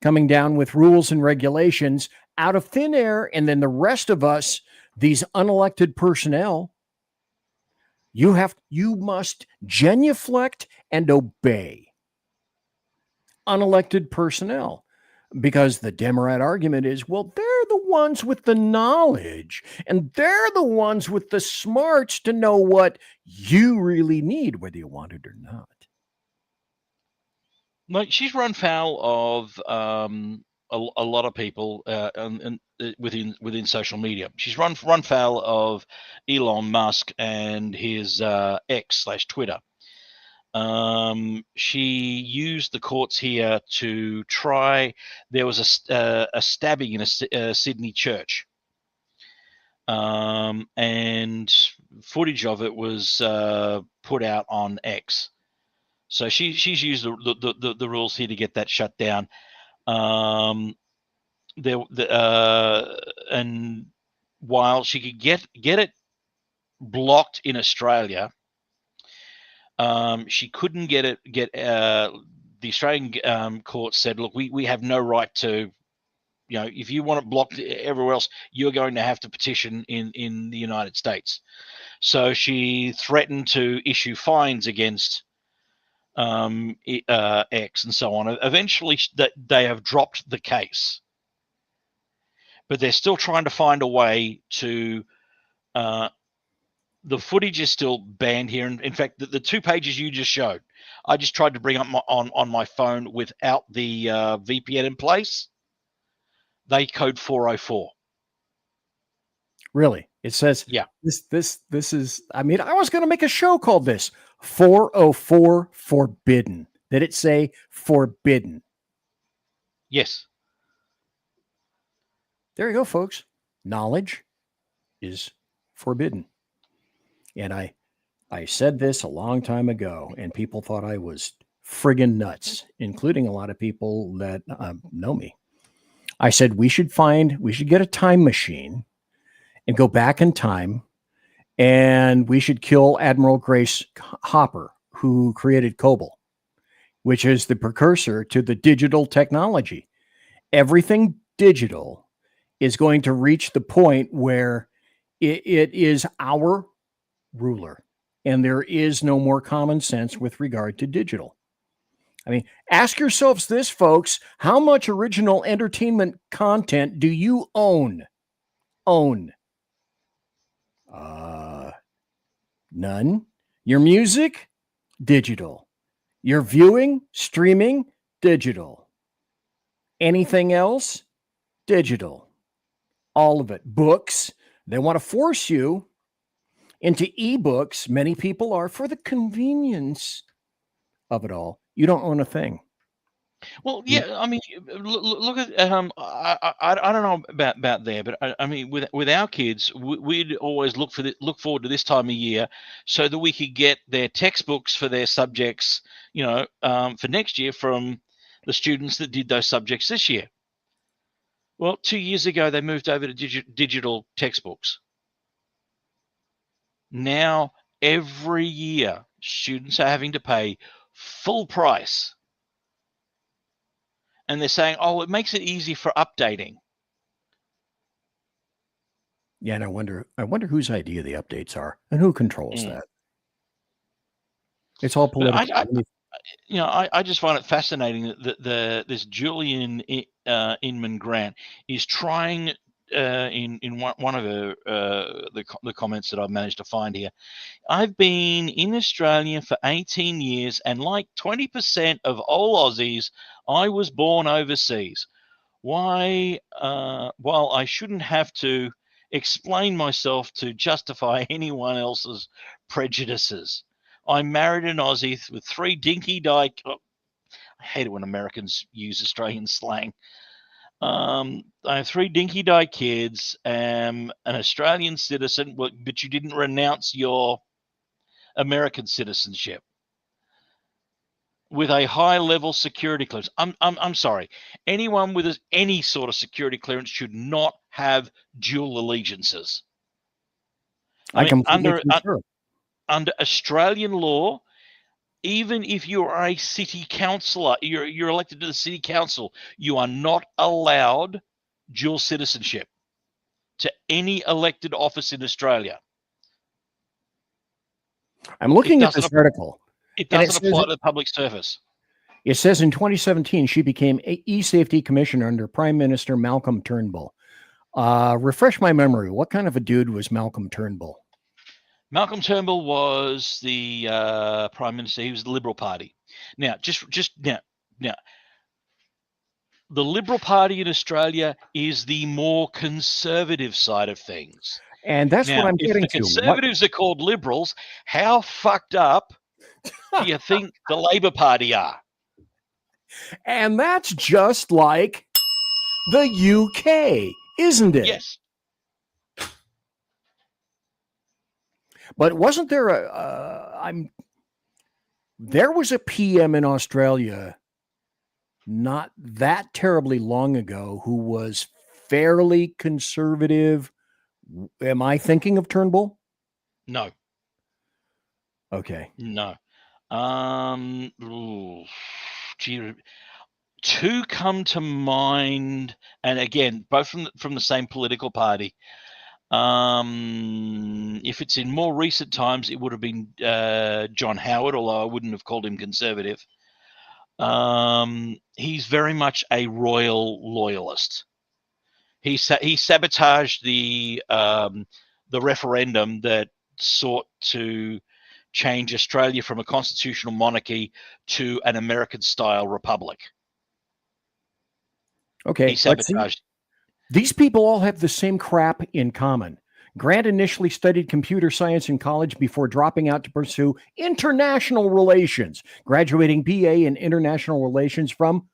coming down with rules and regulations out of thin air. And then the rest of us, these unelected personnel, you must genuflect and obey. Unelected personnel, because the Demorat argument is, well, they're the the ones with the knowledge, and they're the ones with the smarts to know what you really need, whether you want it or not. Like, she's run foul of a lot of people and within social media. She's run foul of Elon Musk and his X/Twitter. She used the courts here to try. There was a stabbing in a Sydney church, and footage of it was put out on X. So she's used the rules here to get that shut down. And while she could get it blocked in Australia, she couldn't get the Australian court said, look, we have no right to, if you want it blocked everywhere else, you're going to have to petition in the United States. So she threatened to issue fines against X and so on. Eventually, they have dropped the case, but they're still trying to find a way to. The footage is still banned here. And in fact, the 2 pages you just showed, I just tried to bring up on my phone without the VPN in place. They code 404. Really? It says, yeah. This is. I mean, I was going to make a show called this 404 Forbidden. Did it say forbidden? Yes. There you go, folks. Knowledge is forbidden. And I said this a long time ago, and people thought I was friggin' nuts, including a lot of people that know me. I said we should get a time machine and go back in time, and we should kill Admiral Grace Hopper, who created COBOL, which is the precursor to the digital technology. Everything digital is going to reach the point where it is our ruler, and there is no more common sense with regard to digital. I mean, ask yourselves this, folks: how much original entertainment content do you own? None. Your music, digital. Your viewing, streaming, digital. Anything else, digital. All of it. Books, they want to force you into ebooks. Many people are, for the convenience of it all. You don't own a thing. Well, yeah, I mean, look at I don't know about there, but I mean, with our kids, we'd always look forward to this time of year so that we could get their textbooks for their subjects, for next year from the students that did those subjects this year. Well, 2 years ago, they moved over to digital textbooks. Now, every year, students are having to pay full price. And they're saying, oh, it makes it easy for updating. Yeah, and I wonder whose idea the updates are and who controls that. It's all political. I just find it fascinating that this Julian Inman Grant is trying in one of the comments that I've managed to find here. I've been in Australia for 18 years, and like 20% of all Aussies, I was born overseas. Why, while I shouldn't have to explain myself to justify anyone else's prejudices, I married an Aussie with 3 dinky dyke. Oh, I hate it when Americans use Australian slang. I have 3 dinky dyke kids, an Australian citizen, but you didn't renounce your American citizenship with a high-level security clearance. I'm sorry. Anyone with any sort of security clearance should not have dual allegiances. I mean, under Australian law, even if you are a city councillor, you're elected to the city council, you are not allowed dual citizenship to any elected office in Australia. I'm looking at this article. It doesn't apply to the public service. It says in 2017, she became e-safety commissioner under Prime Minister Malcolm Turnbull. Refresh my memory. What kind of a dude was Malcolm Turnbull? Malcolm Turnbull was the Prime Minister. He was the Liberal Party. Now, now, the Liberal Party in Australia is the more conservative side of things. And that's Now, what I'm if getting the to. Conservatives are called Liberals, how fucked up do you think the Labor Party are? And that's just like the UK, isn't it? Yes. But wasn't there there was a PM in Australia not that terribly long ago who was fairly conservative. Am I thinking of Turnbull? No. Okay. No. Two come to mind, and again, both from the same political party. If it's in more recent times, it would have been John Howard, although I wouldn't have called him conservative. He's very much a royal loyalist. He sabotaged the referendum that sought to change Australia from a constitutional monarchy to an American-style republic. Okay. He sabotaged. These people all have the same crap in common. Grant initially studied computer science in college before dropping out to pursue international relations, graduating BA in international relations from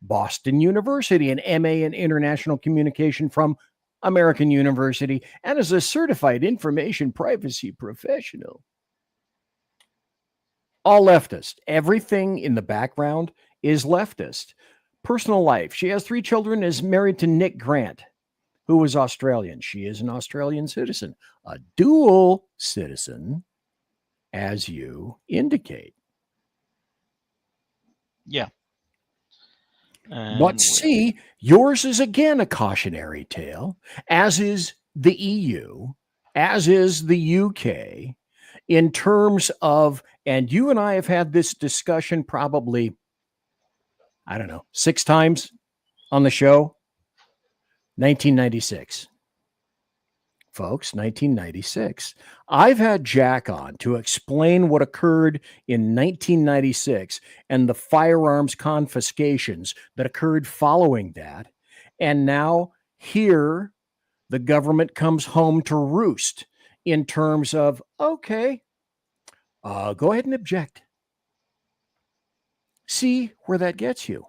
Boston University and MA in international communication from American University, and as a certified information privacy professional. All leftist. Everything in the background is leftist. Personal life. She has 3 children, is married to Nick Grant, who is Australian. She is an Australian citizen, a dual citizen, as you indicate. Yeah. But see, yours is again a cautionary tale, as is the EU, as is the UK, in terms of, and you and I have had this discussion probably, I don't know, 6 times on the show. 1996. Folks, 1996. I've had Jack on to explain what occurred in 1996 and the firearms confiscations that occurred following that. And now here the government comes home to roost in terms of, okay, go ahead and object. See where that gets you.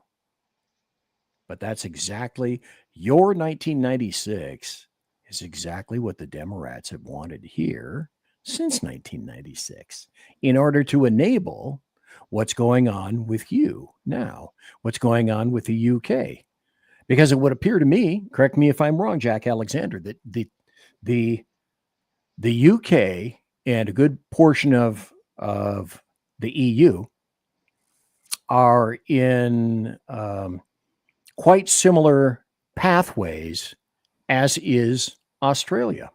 But that's exactly your 1996 is exactly what the Demorats have wanted here since 1996 in order to enable what's going on with you now, what's going on with the UK. Because it would appear to me, correct me if I'm wrong, Jack Alexander, that the UK and a good portion of the EU are in quite similar pathways as is Australia.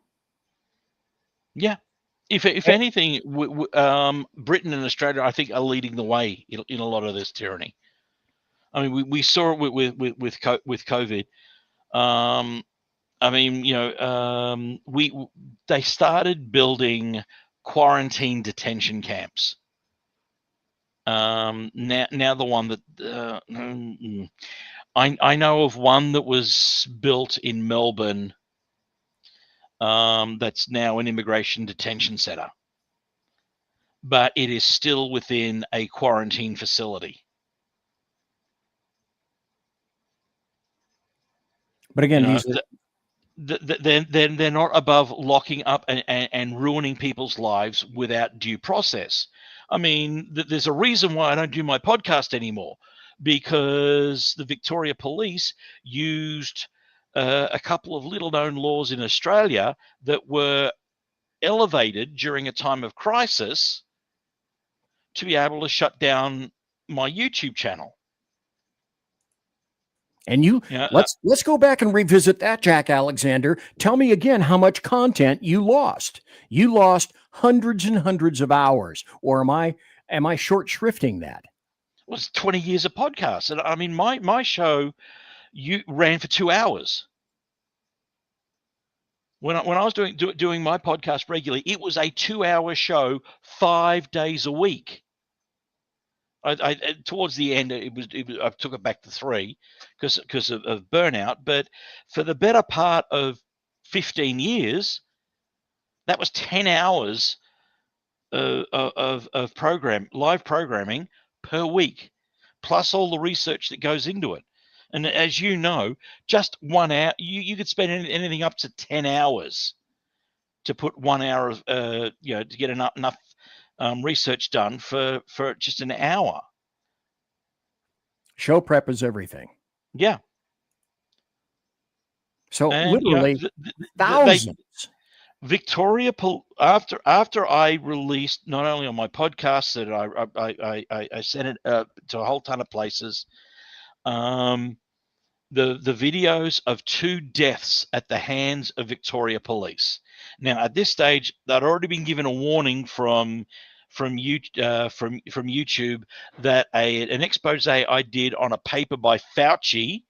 Yeah. If anything, Britain and Australia, I think, are leading the way in a lot of this tyranny. I mean, we saw it with COVID. I mean, they started building quarantine detention camps. Now the one that I know of one that was built in Melbourne. That's now an immigration detention center, but it is still within a quarantine facility. But again, they're not above locking up and ruining people's lives without due process. I mean, there's a reason why I don't do my podcast anymore, because the Victoria Police used a couple of little-known laws in Australia that were elevated during a time of crisis to be able to shut down my YouTube channel. And let's go back and revisit that, Jack Alexander. Tell me again how much content you lost. You lost hundreds and hundreds of hours, or am I short shrifting that? It was 20 years of podcasts, and I mean my show ran for 2 hours. When I was doing my podcast regularly, it was a 2-hour show, 5 days a week. I towards the end, it was I took it back to 3 because of burnout. But for the better part of 15 years, that was 10 hours of live programming per week, plus all the research that goes into it. And as you know, just 1 hour, you could spend anything up to 10 hours to put 1 hour of, to get enough research done for just an hour. Show prep is everything. Yeah. So And, literally thousands. Victoria, after I released, not only on my podcast that I sent it to a whole ton of places, the videos of 2 deaths at the hands of Victoria Police. Now, at this stage, they'd already been given a warning from YouTube that an expose I did on a paper by Fauci,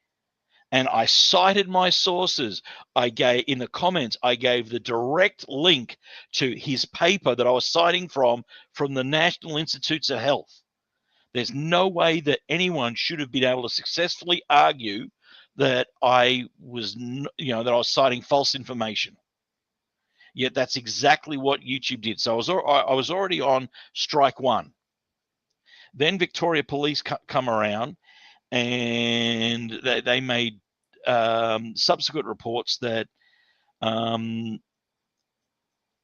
and I cited my sources. I gave in the comments, I gave the direct link to his paper that I was citing from the National Institutes of Health. There's no way that anyone should have been able to successfully argue that I was, that I was citing false information. Yet that's exactly what YouTube did. So I was already on strike 1. Then Victoria Police come around, and they made subsequent reports that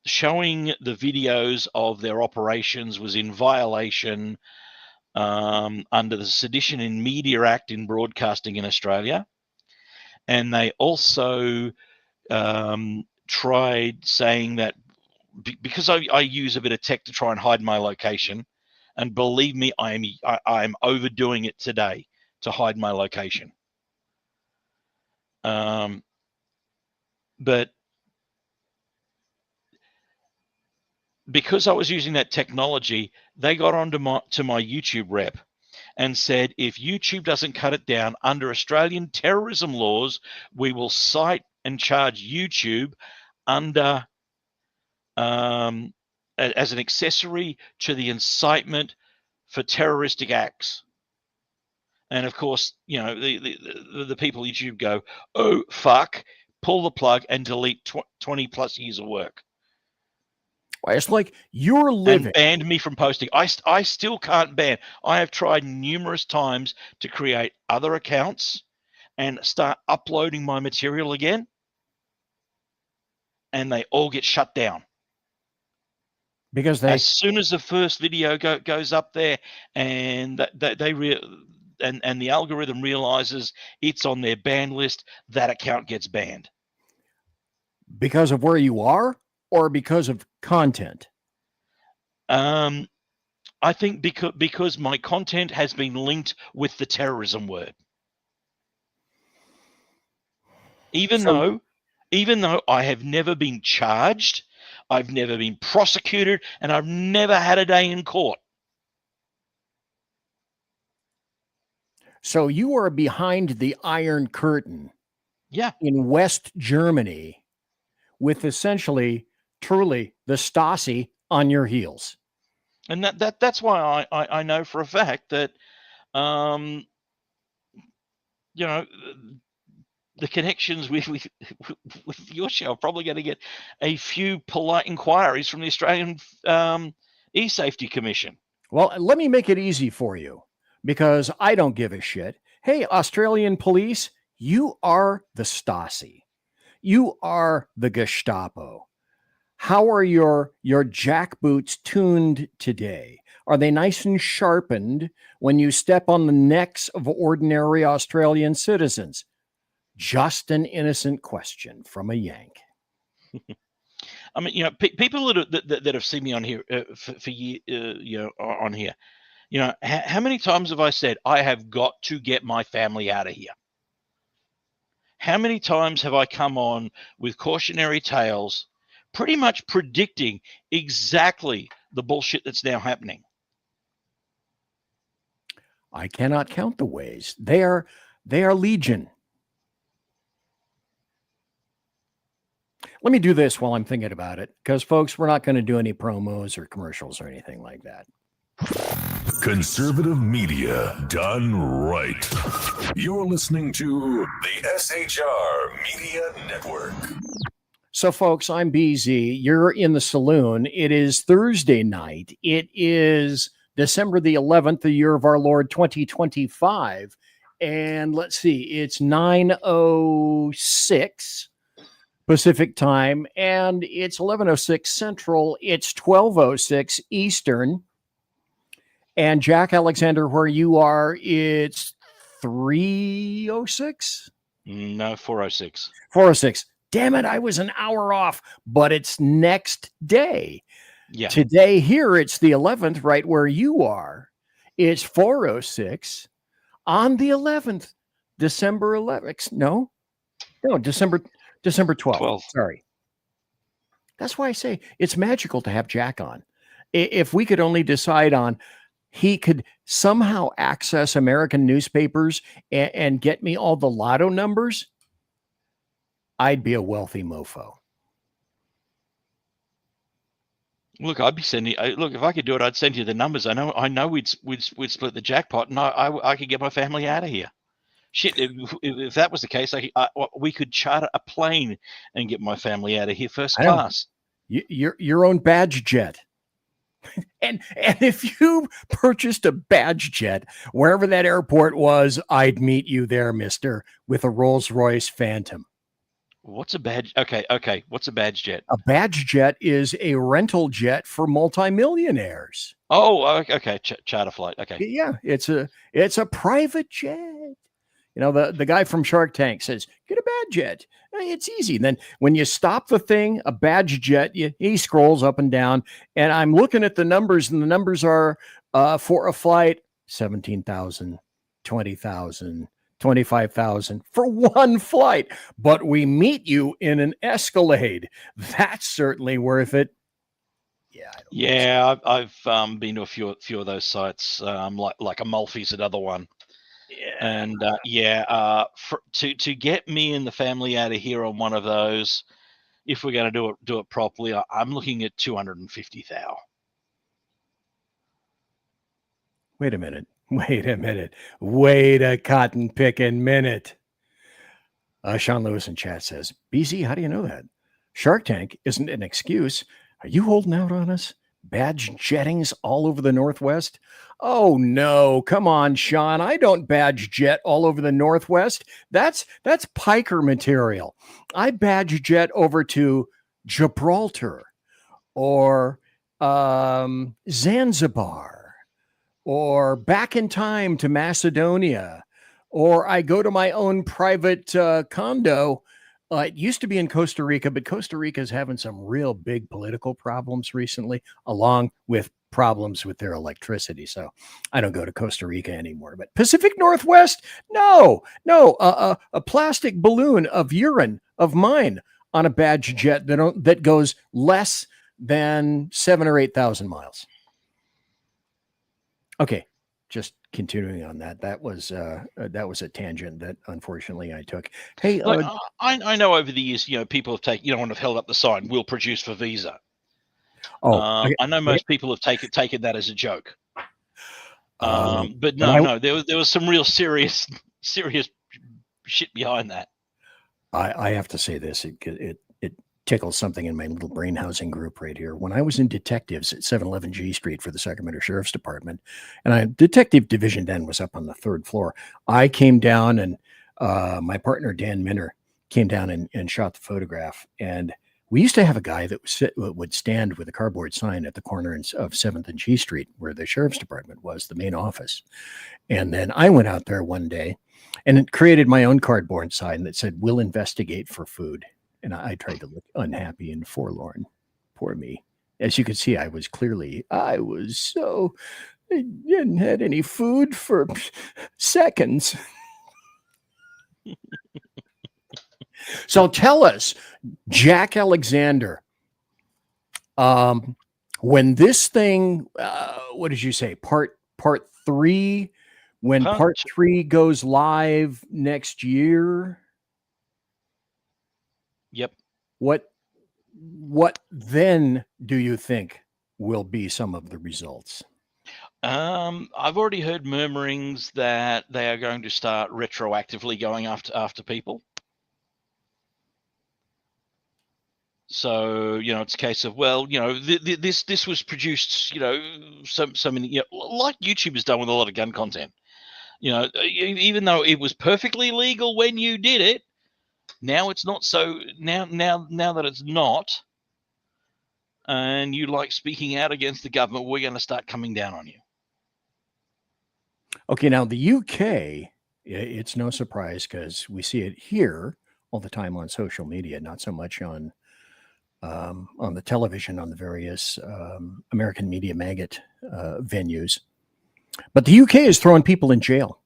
showing the videos of their operations was in violation under the Sedition in Media Act in broadcasting in Australia. And they also tried saying that because I use a bit of tech to try and hide my location, and believe me, I'm overdoing it today to hide my location. But because I was using that technology, they got onto my YouTube rep and said, if YouTube doesn't cut it down under Australian terrorism laws, we will cite and charge YouTube under as an accessory to the incitement for terroristic acts. And of course, the people at YouTube go, oh, fuck, pull the plug and delete 20 plus years of work. It's like you're living. And banned me from posting. I still can't ban. I have tried numerous times to create other accounts and start uploading my material again, and they all get shut down. Because as soon as the first video goes up there, and the algorithm realizes it's on their ban list, that account gets banned. Because of where you are, or because of content? I think because my content has been linked with the terrorism word. Even though I have never been charged, I've never been prosecuted, and I've never had a day in court. So you are behind the Iron Curtain. Yeah. In West Germany, with essentially, truly, the Stasi on your heels. And that's why I know for a fact that, the connections with your show are probably going to get a few polite inquiries from the Australian E-Safety Commission. Well, let me make it easy for you, because I don't give a shit. Hey, Australian police, you are the Stasi. You are the Gestapo. How are your jackboots tuned today? Are they nice and sharpened when you step on the necks of ordinary Australian citizens? Just an innocent question from a Yank. I mean, people that have seen me on here for years, on here, how many times have I said I have got to get my family out of here? How many times have I come on with cautionary tales, pretty much predicting exactly the bullshit that's now happening? I cannot count the ways. They are legion. Let me do this while I'm thinking about it, because, folks, we're not going to do any promos or commercials or anything like that. Conservative media done right. You're listening to the SHR Media Network. So, folks, I'm BZ. You're in the saloon. It is Thursday night. It is December the 11th, the year of our Lord 2025. And let's see, it's 9:06 Pacific time, and it's 11:06 Central. It's 12:06 Eastern. And Jack Alexander, where you are, it's 3:06? No, 4:06. 4:06. Damn it, I was an hour off, but it's next day. Yeah. Today here, it's the 11th, right where you are. It's 4:06 on the 11th, December 11th. No, December 12th. Sorry. That's why I say it's magical to have Jack on. If we could only decide on, he could somehow access American newspapers and get me all the lotto numbers, I'd be a wealthy mofo. Look, I'd be sending. Look, if I could do it, I'd send you the numbers. I know. We'd split the jackpot, and I could get my family out of here. Shit, if that was the case, we could charter a plane and get my family out of here first class. Your own badge jet. And if you purchased a badge jet, wherever that airport was, I'd meet you there, mister, with a Rolls-Royce Phantom. What's a badge? Okay. What's a badge jet? A badge jet is a rental jet for multimillionaires. Oh, okay. Charter flight. Okay. Yeah, it's a private jet. You know, the guy from Shark Tank says, get a badge jet. It's easy. And then when you stop the thing, a badge jet, he scrolls up and down. And I'm looking at the numbers, and the numbers are for a flight, 17,000, 20,000, 25,000 for one flight. But we meet you in an Escalade. That's certainly worth it. Yeah. I've been to a few of those sites, like Amalfi's another one. Yeah. And to get me and the family out of here on one of those, if we're going to do it properly, I'm looking at 250,000. Wait a minute. Wait a cotton picking minute. Sean Lewis in chat says, BZ, how do you know that? Shark Tank isn't an excuse. Are you holding out on us? Badge jettings all over the Northwest? Oh no, come on, Sean. I don't badge jet all over the Northwest. That's piker material. I badge jet over to Gibraltar or Zanzibar, or back in time to Macedonia, or I go to my own private condo. It used to be in Costa Rica, but Costa Rica is having some real big political problems recently, along with problems with their electricity. So I don't go to Costa Rica anymore. But Pacific Northwest, no, a plastic balloon of urine of mine on a badge jet that goes less than 7,000 or 8,000 miles. Okay, just continuing on that. That was a tangent that unfortunately I took. Hey, I know over the years, people have taken, have held up the sign, "We'll produce for Visa." I know most people have taken that as a joke. But no, there was some real serious shit behind that. I have to say this. It tickles something in my little brain housing group right here. When I was in detectives at 711 G Street for the Sacramento Sheriff's Department, and Detective Division then was up on the third floor, I came down, and my partner, Dan Minner, came down and shot the photograph. And we used to have a guy that would stand with a cardboard sign at the corner of 7th and G Street, where the Sheriff's Department was, the main office. And then I went out there one day and created my own cardboard sign that said, "We'll investigate for food." And I tried to look unhappy and forlorn. Poor me. As you can see, I was so, I hadn't had any food for seconds. So tell us, Jack Alexander, when this thing, what did you say? Part 3, when part 3 goes live next year. Yep. What What then do you think will be some of the results? I've already heard murmurings that they are going to start retroactively going after people. So, it's a case of, well, this was produced, so many, like YouTube has done with a lot of gun content. Even though it was perfectly legal when you did it, now it's not. So now that it's not, and you like speaking out against the government, we're going to start coming down on you. Okay, now the UK, it's no surprise because we see it here all the time on social media, not so much on the television, on the various American media maggot venues. But the UK is throwing people in jail.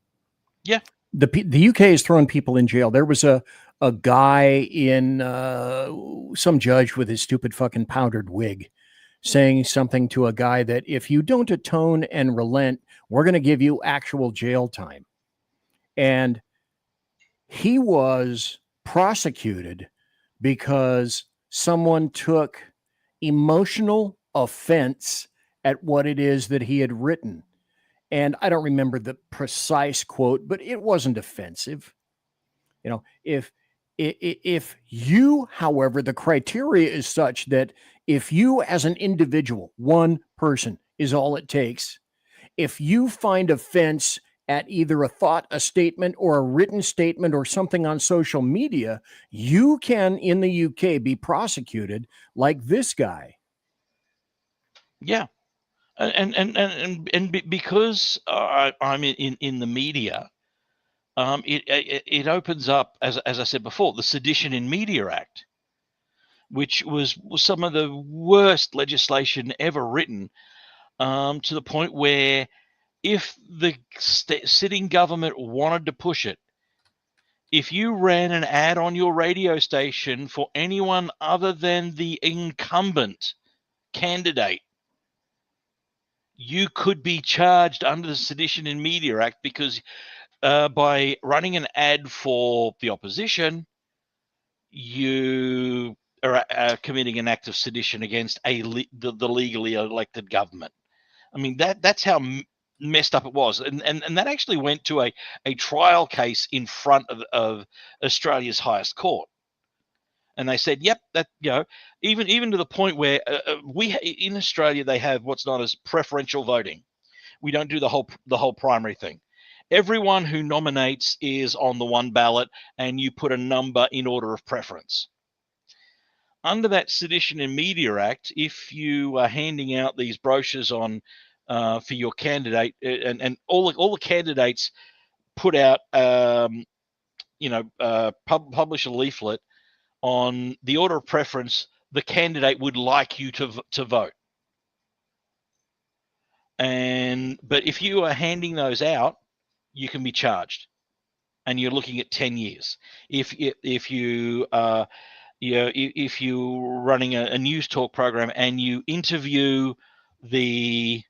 Yeah. The UK is throwing people in jail. There was a guy in some judge with his stupid fucking powdered wig saying something to a guy that if you don't atone and relent, we're going to give you actual jail time. And he was prosecuted because someone took emotional offense at what it is that he had written. And I don't remember the precise quote, but it wasn't offensive. If you, however, the criteria is such that if you as an individual, one person is all it takes, if you find offense at either a thought, a statement, or a written statement or something on social media, you can, in the UK, be prosecuted like this guy. Yeah. And because I'm in the media, it opens up, as I said before, the Sedition in Media Act, which was some of the worst legislation ever written, to the point where if the sitting government wanted to push it, if you ran an ad on your radio station for anyone other than the incumbent candidate, you could be charged under the Sedition in Media Act because by running an ad for the opposition, you are committing an act of sedition against the legally elected government. I mean, that's how messed up it was. And that actually went to a trial case in front of Australia's highest court. And they said, yep, that, even to the point where in Australia, they have what's known as preferential voting. We don't do the whole primary thing. Everyone who nominates is on the one ballot, and you put a number in order of preference. Under that Sedition in Media Act, if you are handing out these brochures on for your candidate, and all the candidates put out, publish a leaflet on the order of preference the candidate would like you to vote. But if you are handing those out, you can be charged, and you're looking at 10 years. If you're running a news talk program and you interview the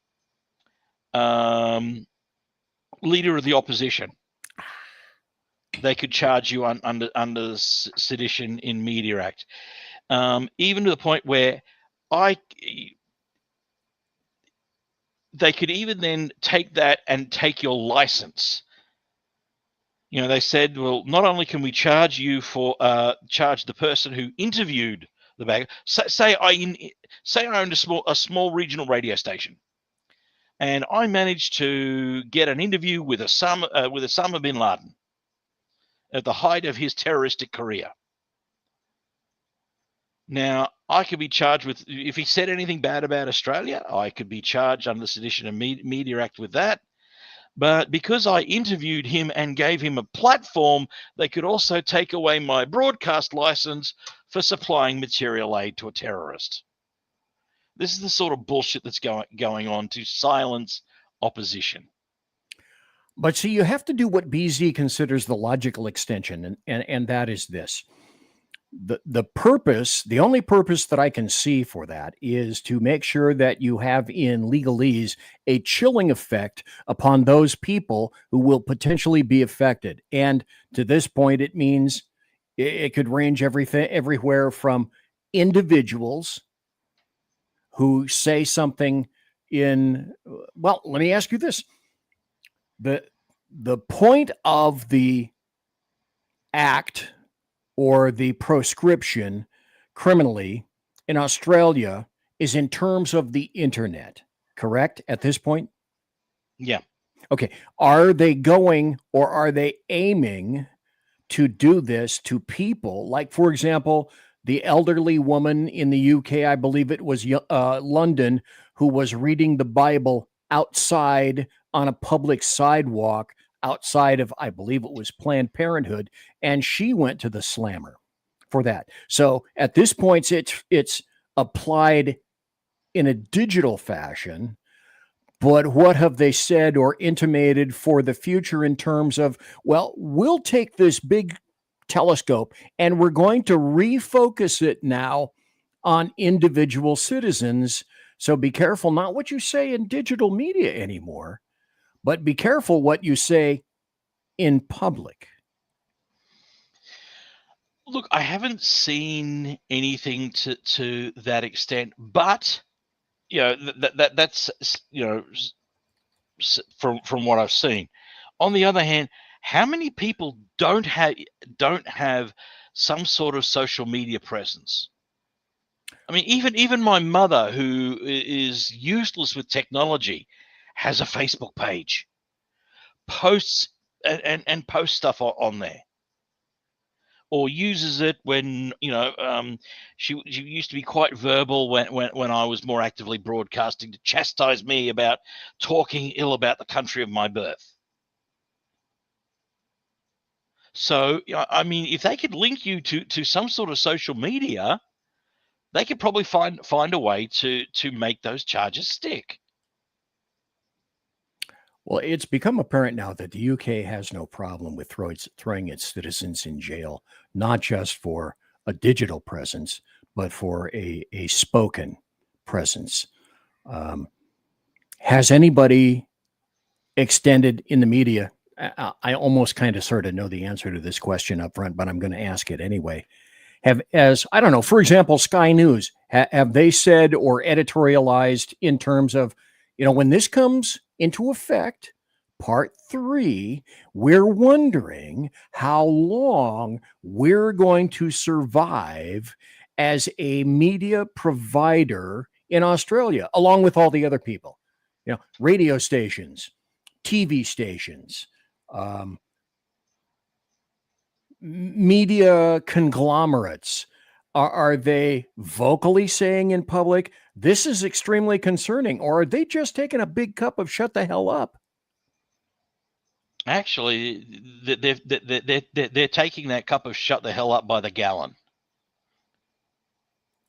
leader of the opposition, they could charge you under the Sedition in Media Act, even to the point where they could even then take that and take your license. They said, well, not only can we charge you for charge the person who interviewed the bag. Say I owned a small regional radio station, and I managed to get an interview with Osama bin Laden at the height of his terroristic career. Now, I could be charged with, if he said anything bad about Australia, I could be charged under the Sedition and Media Act with that. But because I interviewed him and gave him a platform, they could also take away my broadcast license for supplying material aid to a terrorist. This is the sort of bullshit that's going on to silence opposition. But see, you have to do what BZ considers the logical extension, and that is this. The only purpose that I can see for that is to make sure that you have in legalese a chilling effect upon those people who will potentially be affected. And to this point, it means it could range everywhere from individuals who say something well, let me ask you this. The point of the act or the proscription criminally in Australia is in terms of the internet, correct? At this point? Yeah. Okay. Are they going or are they aiming to do this to people? Like, for example, the elderly woman in the UK, I believe it was London, who was reading the Bible outside on a public sidewalk outside of, I believe it was Planned Parenthood, and she went to the slammer for that. So at this point, it's applied in a digital fashion. But what have they said or intimated for the future in terms of, well, we'll take this big telescope and we're going to refocus it now on individual citizens. So be careful, not what you say in digital media anymore, but be careful what you say in public. Look, I haven't seen anything to that extent, but that's from what I've seen. On the other hand, how many people don't have some sort of social media presence? I mean, even my mother, who is useless with technology, has a Facebook page, posts and posts stuff on there, or uses it when she used to be quite verbal when I was more actively broadcasting, to chastise me about talking ill about the country of my birth. So I mean, if they could link you to some sort of social media, they could probably find a way to make those charges stick. Well, it's become apparent now that the UK has no problem with throwing its citizens in jail, not just for a digital presence, but for a spoken presence. Has anybody extended in the media? I almost kind of sort of know the answer to this question up front, but I'm going to ask it anyway. I don't know, for example, Sky News, have they said or editorialized in terms of, when this comes into effect, part 3, we're wondering how long we're going to survive as a media provider in Australia, along with all the other people, radio stations, TV stations, media conglomerates. Are they vocally saying in public, this is extremely concerning, or are they just taking a big cup of shut the hell up? Actually, they're taking that cup of shut the hell up by the gallon.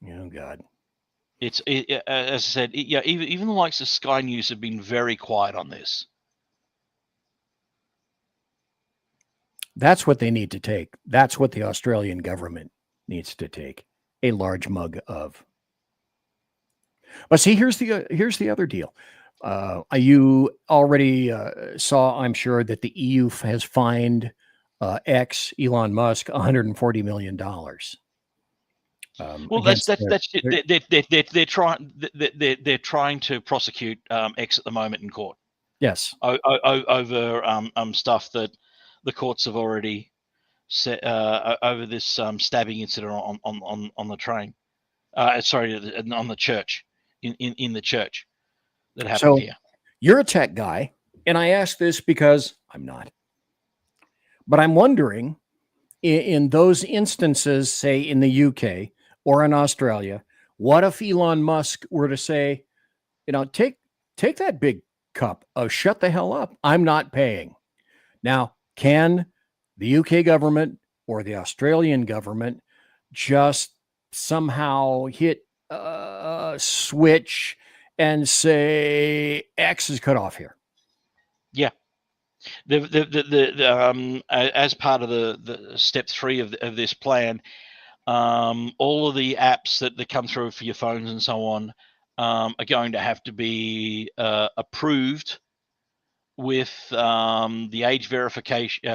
Oh God! As I said, even the likes of Sky News have been very quiet on this. That's what they need to take. That's what the Australian government needs to take a large mug of. But see, here's the other deal. You already saw, I'm sure, that the EU has fined Elon Musk $140 million. Well, they're trying to prosecute X at the moment in court. Yes, over stuff that the courts have already set over this stabbing incident on the train. On the church in the church that happened here. You're a tech guy, and I ask this because I'm not. But I'm wondering, in those instances, say in the UK or in Australia, what if Elon Musk were to say, take that big cup of shut the hell up. I'm not paying. Now, can the UK government or the Australian government just somehow hit a switch and say X is cut off here? Yeah. As part of the step 3 of this plan, all of the apps that come through for your phones and so on are going to have to be approved with the age verification,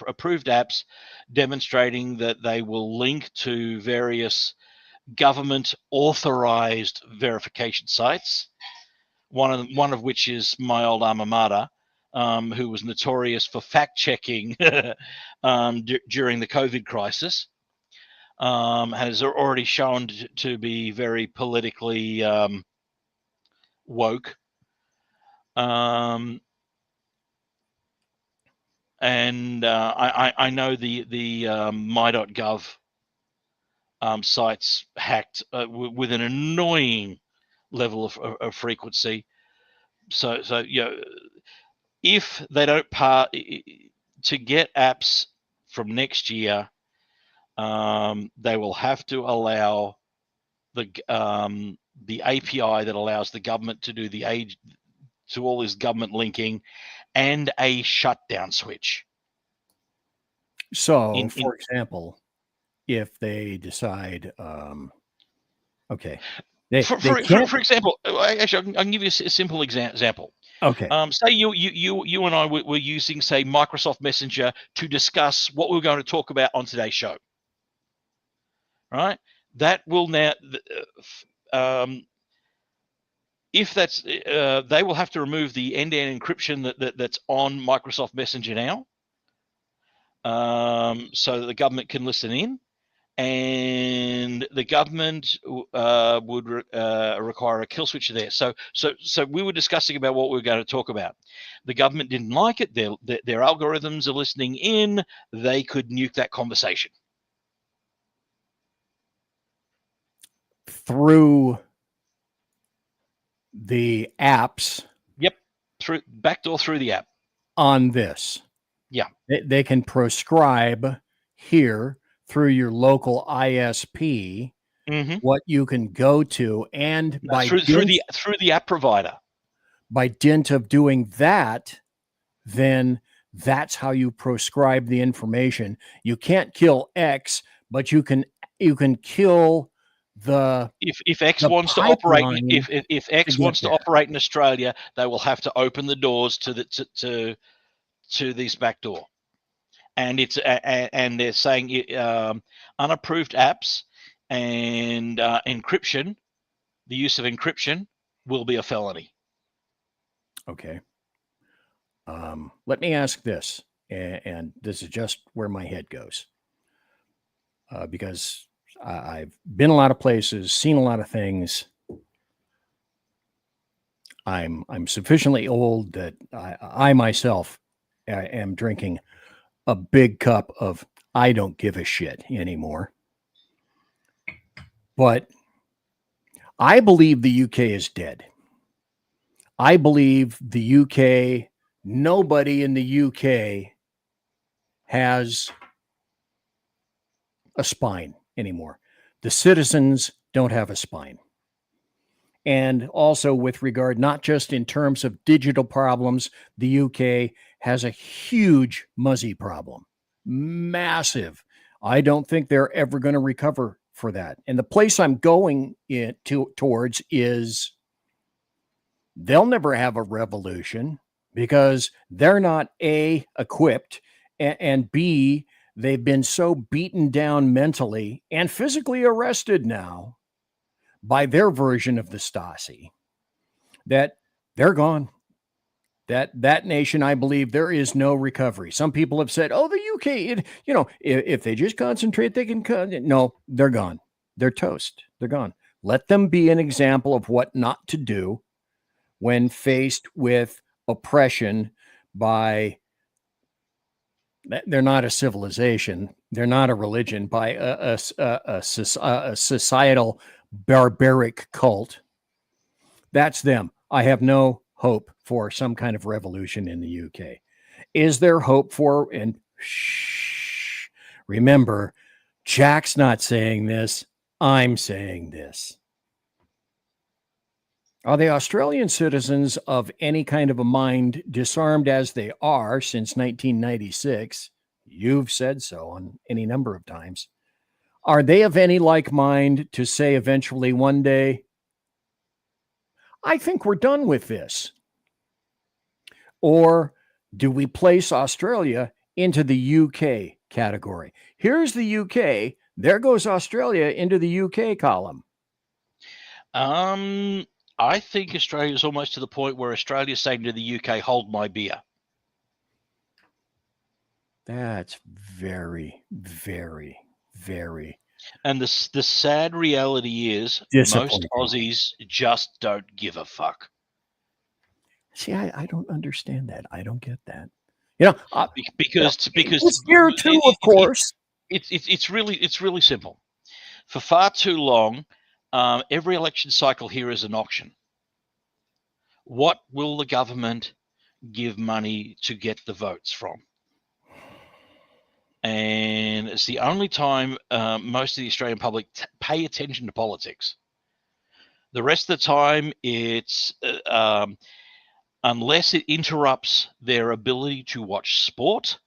approved apps demonstrating that they will link to various government authorized verification sites. One of which is my old alma mater, who was notorious for fact checking during the COVID crisis, has already shown to be very politically woke. And I know the my.gov sites hacked with an annoying level of frequency. So if they don't to get apps from next year, they will have to allow the API that allows the government to do to all this government linking and a shutdown switch. So, for example, if they decide, okay, for example, actually, I can give you a simple example. Okay. Say you and I were using, say, Microsoft Messenger to discuss what we're going to talk about on today's show. Right? That will now, if that's, they will have to remove the end-to-end encryption that's on Microsoft Messenger now, so that the government can listen in. And the government would require a kill switch there. So we were discussing about what we were going to talk about. The government didn't like it. Their algorithms are listening in. They could nuke that conversation through the apps. Yep, through backdoor through the app. On this, yeah, they can prescribe here through your local ISP, what you can go to, and through the app provider. By dint of doing that, then that's how you prescribe the information. You can't kill X, but you can kill the if X wants to operate if X wants to operate in Australia, they will have to open the doors to this back door. And it's and they're saying unapproved apps and encryption, the use of encryption will be a felony. Okay. Let me ask this, and this is just where my head goes, because I've been a lot of places, seen a lot of things. I'm sufficiently old that I myself am drinking a big cup of I don't give a shit anymore. But I believe the UK is dead. I believe the UK, nobody in the UK has a spine anymore. The citizens don't have a spine. And also with regard, not just in terms of digital problems, the UK has a huge Muzzy problem. Massive. I don't think they're ever going to recover for that. And the place I'm going towards is they'll never have a revolution because they're not A, equipped, and B, they've been so beaten down mentally and physically arrested now by their version of the Stasi that they're gone. That nation, I believe, there is no recovery. Some people have said, "Oh, the UK, if they just concentrate, they can." No, they're gone. They're toast. They're gone. Let them be an example of what not to do when faced with oppression by. They're not a civilization. They're not a religion. By a societal barbaric cult. That's them. I have no hope for some kind of revolution in the UK. Is there hope for, and remember, Jack's not saying this, I'm saying this. Are the Australian citizens of any kind of a mind, disarmed as they are since 1996? You've said so on any number of times. Are they of any like mind to say eventually one day, I think we're done with this? Or do we place Australia into the UK category? Here's the UK. There goes Australia into the UK column. I think Australia's almost to the point where Australia's saying to the UK, hold my beer. That's very, very, very. And the sad reality is most Aussies just don't give a fuck. See, I don't understand that. I don't get that. You know, because here too, of course. It's really simple. For far too long, every election cycle here is an auction. What will the government give money to get the votes from? And it's the only time most of the Australian public pay attention to politics. The rest of the time, it's unless it interrupts their ability to watch sport,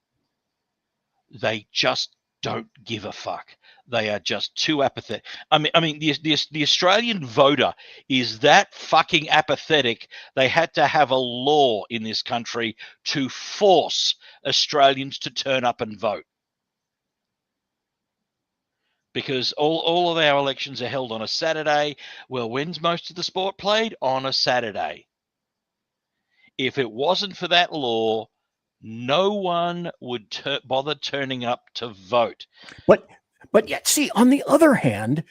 they just don't give a fuck. They are just too apathetic. I mean, the Australian voter is that fucking apathetic. They had to have a law in this country to force Australians to turn up and vote. Because all of our elections are held on a Saturday. Well, when's most of the sport played? On a Saturday. If it wasn't for that law, no one would bother turning up to vote. But yet, see, on the other hand,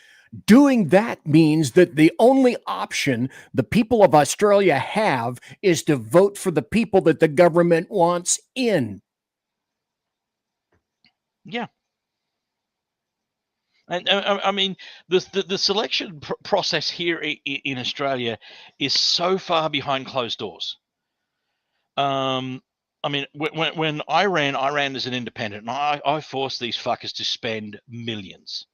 doing that means that the only option the people of Australia have is to vote for the people that the government wants in. Yeah. And I mean, the selection process here in Australia is so far behind closed doors. I mean, when I ran as an independent, and I forced these fuckers to spend millions.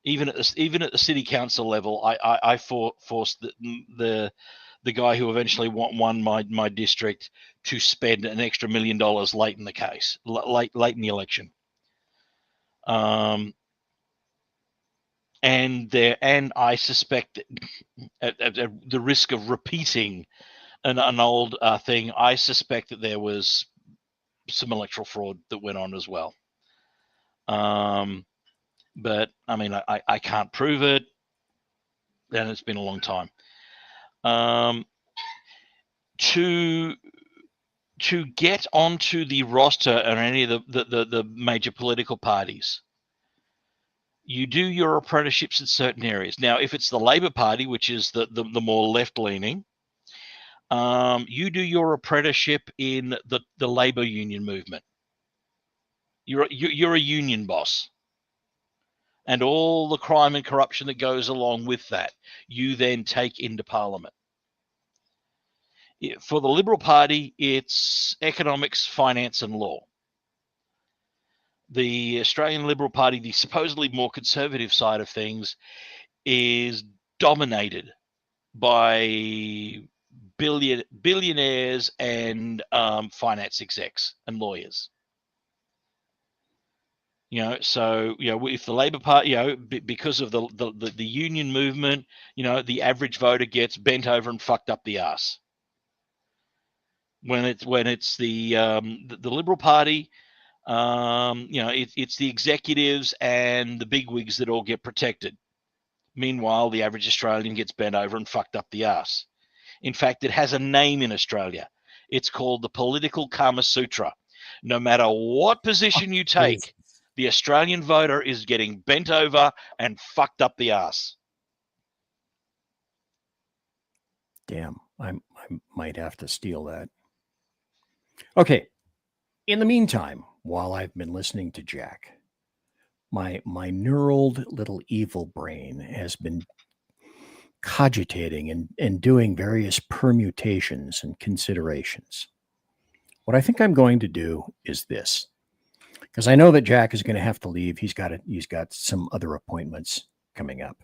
Even at the city council level, I forced the guy who eventually won my district to spend an extra $1 million late in the case, late in the election. And I suspect, at the risk of repeating an old thing, I suspect that there was some electoral fraud that went on as well. But I mean, I can't prove it, and it's been a long time. To get onto the roster of any of the major political parties, you do your apprenticeships in certain areas. Now, if it's the Labor Party, which is the more left-leaning, you do your apprenticeship in the labor union movement. You're a union boss, and all the crime and corruption that goes along with that, you then take into Parliament. For the Liberal Party, it's economics, finance, and law. The Australian Liberal Party, the supposedly more conservative side of things, is dominated by billionaires and finance execs and lawyers. So if the Labor Party, because of the union movement, the average voter gets bent over and fucked up the ass. When it's the Liberal Party, it's the executives and the bigwigs that all get protected. Meanwhile, the average Australian gets bent over and fucked up the ass. In fact, it has a name in Australia. It's called the political Kama Sutra. No matter what position you take, the Australian voter is getting bent over and fucked up the ass. Damn, I might have to steal that. Okay. In the meantime, while I've been listening to Jack, my knurled little evil brain has been cogitating and doing various permutations and considerations. What I think I'm going to do is this, because I know that Jack is going to have to leave. He's got some other appointments coming up,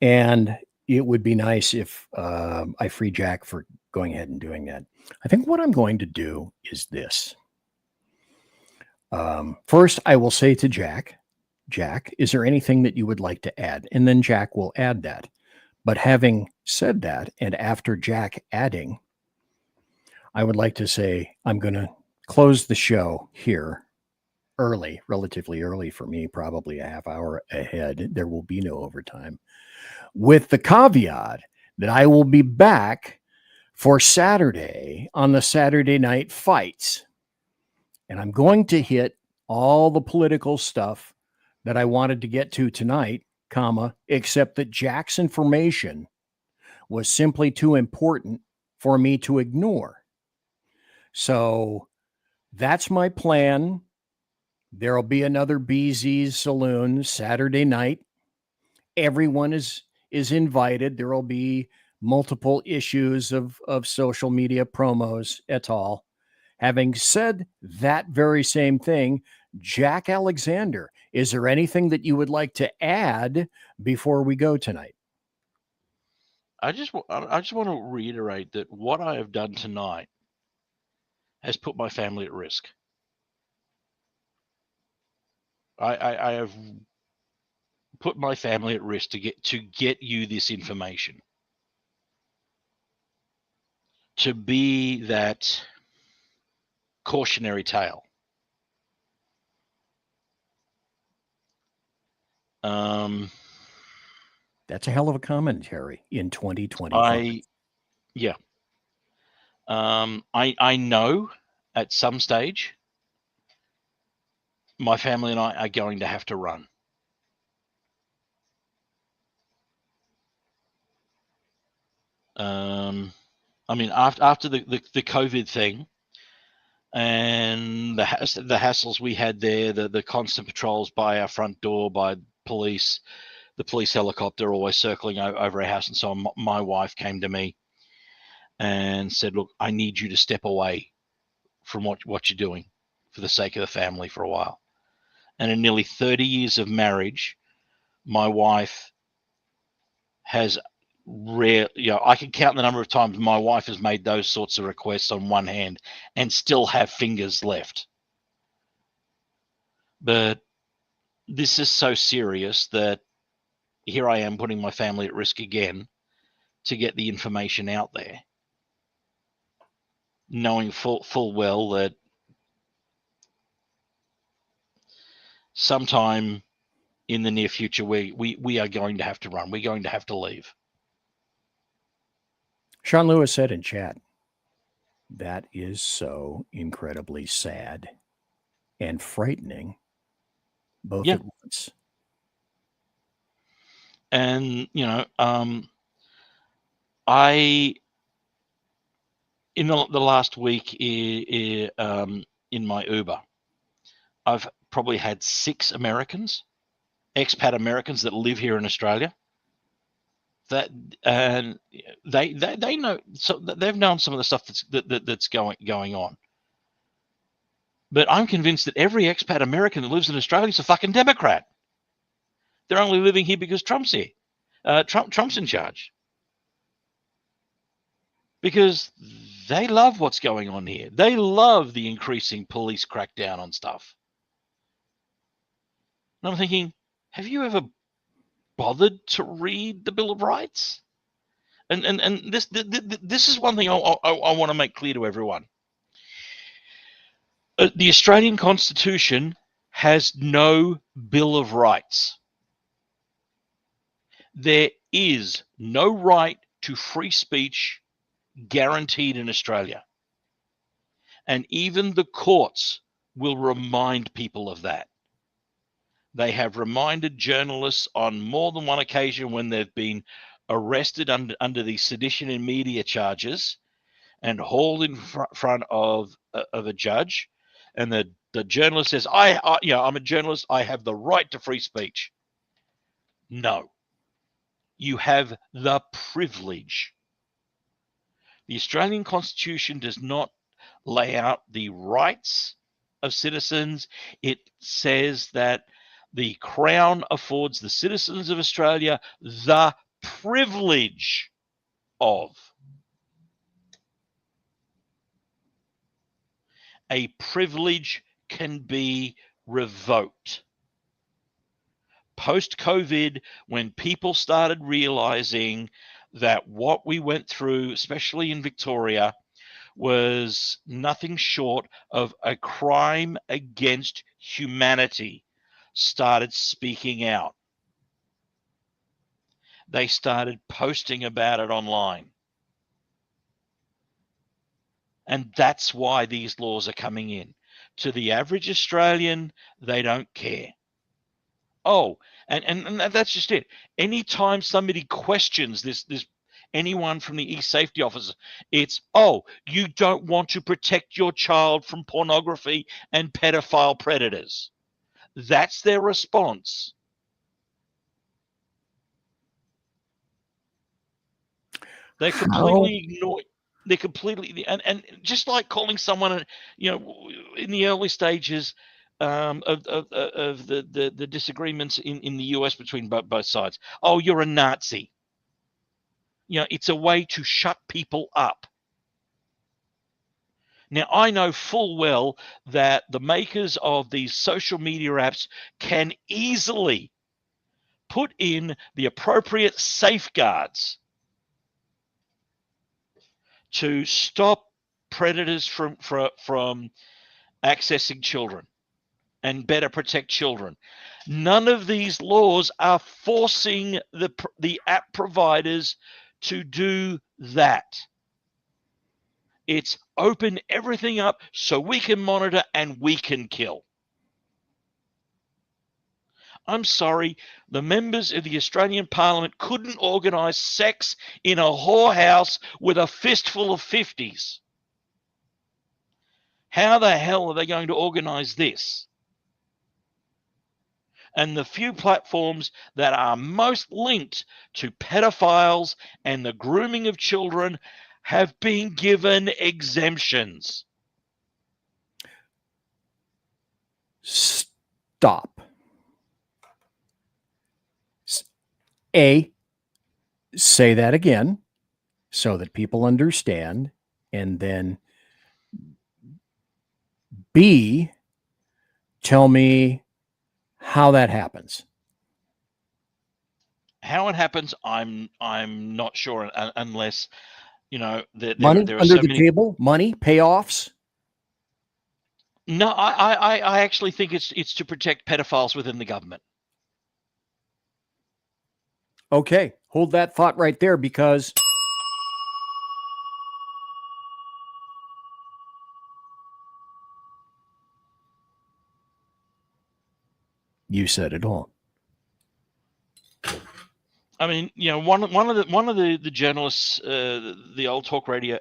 and it would be nice if I free Jack for going ahead and doing that. I think what I'm going to do is this. First, I will say to Jack, is there anything that you would like to add? And then Jack will add that. But having said that, and after Jack adding, I would like to say I'm going to close the show here early, relatively early for me, probably a half hour ahead. There will be no overtime, with the caveat that I will be back for Saturday on the Saturday night fights. And I'm going to hit all the political stuff that I wanted to get to tonight, except that Jack's information was simply too important for me to ignore. So that's my plan. There'll be another BZ's Saloon Saturday night. Everyone is invited. There will be multiple issues of social media promos et al. Having said that very same thing, Jack Alexander, is there anything that you would like to add before we go tonight? I just want to reiterate that what I have done tonight has put my family at risk. I have put my family at risk to get you this information, to be that cautionary tale. That's a hell of a commentary in 2025. I know at some stage my family and I are going to have to run. I mean, after the COVID thing and the hassles we had there, the constant patrols by our front door by police, the police helicopter always circling over our house, and so on, my wife came to me and said, "Look, I need you to step away from what you're doing for the sake of the family for a while." And in nearly 30 years of marriage, my wife has I can count the number of times my wife has made those sorts of requests on one hand and still have fingers left. But this is so serious that here I am putting my family at risk again to get the information out there, knowing full well that sometime in the near future we are going to have to run. We're going to have to leave. Sean Lewis said in chat, that is so incredibly sad and frightening, both at once. And, I, in the last week in my Uber, I've probably had 6 Americans, expat Americans that live here in Australia, that and they know, so they've known some of the stuff that's going on. But I'm convinced that every expat American that lives in Australia is a fucking Democrat. They're only living here because Trump's here. Trump's in charge. Because they love what's going on here. They love the increasing police crackdown on stuff. And I'm thinking, have you ever bothered to read the Bill of Rights? And this is one thing I want to make clear to everyone. The Australian Constitution has no Bill of Rights. There is no right to free speech guaranteed in Australia. And even the courts will remind people of that. They have reminded journalists on more than one occasion when they've been arrested under the sedition and media charges and hauled in front of a judge, and the journalist says, I'm a journalist, I have the right to free speech. No, you have the privilege. The Australian Constitution does not lay out the rights of citizens. It says that the Crown affords the citizens of Australia the privilege of. A privilege can be revoked. Post-COVID, when people started realizing that what we went through, especially in Victoria, was nothing short of a crime against humanity, started speaking out. They started posting about it online. And that's why these laws are coming in. To the average Australian, they don't care. Oh, and that's just it. Anytime somebody questions this anyone from the e-safety officer, it's, oh, you don't want to protect your child from pornography and pedophile predators. That's their response. They completely ignore. They completely and just like calling someone, in the early stages of the disagreements in the US between both sides. Oh, you're a Nazi. It's a way to shut people up. Now, I know full well that the makers of these social media apps can easily put in the appropriate safeguards to stop predators from accessing children and better protect children. None of these laws are forcing the app providers to do that. It's open everything up so we can monitor and we can kill. I'm sorry, the members of the Australian Parliament couldn't organise sex in a whorehouse with a fistful of 50s. How the hell are they going to organise this? And the few platforms that are most linked to pedophiles and the grooming of children have been given exemptions. Stop. Say that again so that people understand, and then B, tell me how that happens. How it happens, I'm not sure, unless there Money are under so the many table, money, payoffs. No, I actually think it's to protect pedophiles within the government. Okay, hold that thought right there, because you said it all. I mean, one of the journalists, the old talk radio,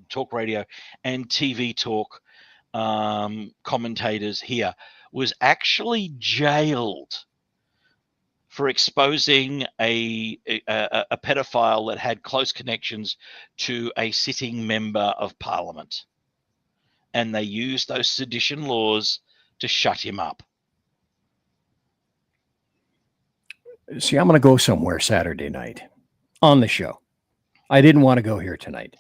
talk radio and TV talk commentators here, was actually jailed for exposing a pedophile that had close connections to a sitting member of Parliament, and they used those sedition laws to shut him up. See, I'm going to go somewhere Saturday night on the show. I didn't want to go here tonight.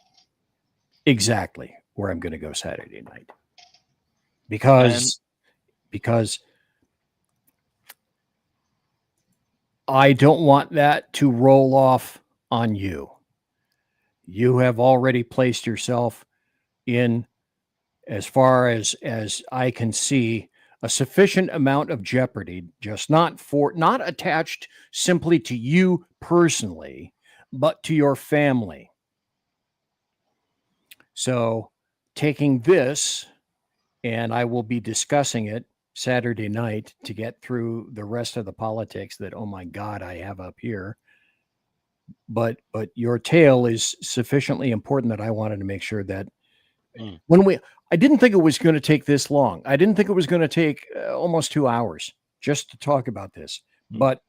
Exactly where I'm going to go Saturday night. Because I don't want that to roll off on you. You have already placed yourself in, as far as I can see, a sufficient amount of jeopardy, just not attached simply to you personally, but to your family. So taking this, and I will be discussing it Saturday night to get through the rest of the politics that, oh my God, I have up here. But your tale is sufficiently important that I wanted to make sure that I didn't think it was going to take this long. I didn't think it was going to take almost 2 hours just to talk about this, but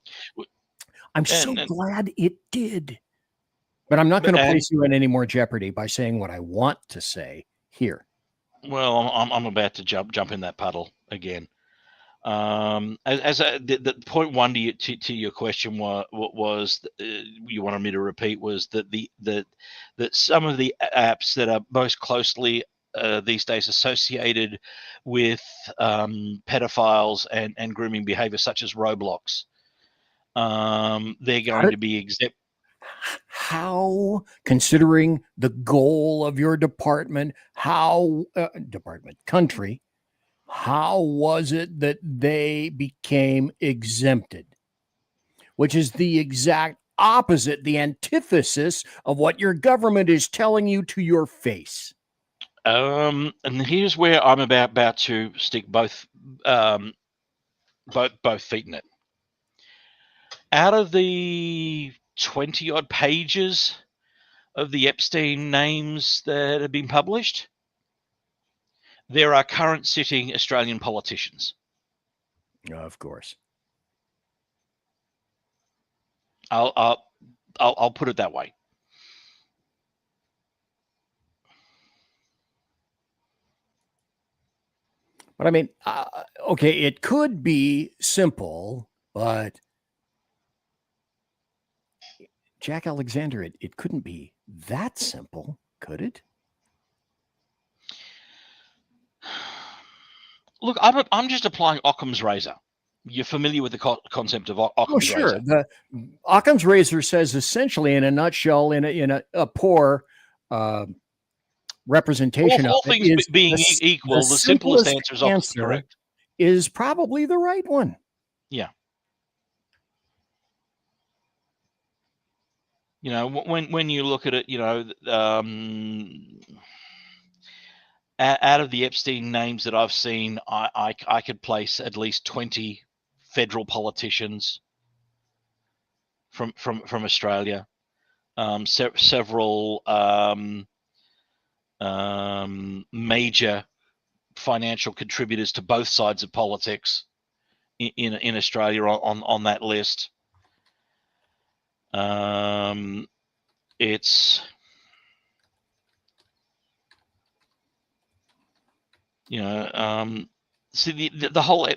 I'm so glad it did. But I'm not going to place you in any more jeopardy by saying what I want to say here. Well, I'm about to jump in that puddle again. The point one to your question was you wanted me to repeat, was that that some of the apps that are most closely these days associated with pedophiles and grooming behavior, such as Roblox, they're going to be exempt. how, considering the goal of your department, country, how was it that they became exempted? Which is the exact opposite, the antithesis of what your government is telling you to your face. And here's where I'm about to stick both feet in it. Out of the 20 odd pages of the Epstein names that have been published, there are current sitting Australian politicians. Of course. I'll put it that way. But I mean, okay, it could be simple, but Jack Alexander, it couldn't be that simple, could it? Look, I'm just applying Occam's razor. You're familiar with the concept of Occam's razor? The Occam's razor says essentially, in a nutshell, in a poor representation all of it, things is being equal, the simplest answer is often correct. Is probably the right one. Yeah. You know, when you look at it, you know, out of the Epstein names that I've seen, I could place at least 20 federal politicians from Australia, several major financial contributors to both sides of politics in Australia on that list. It's, you know, see the whole,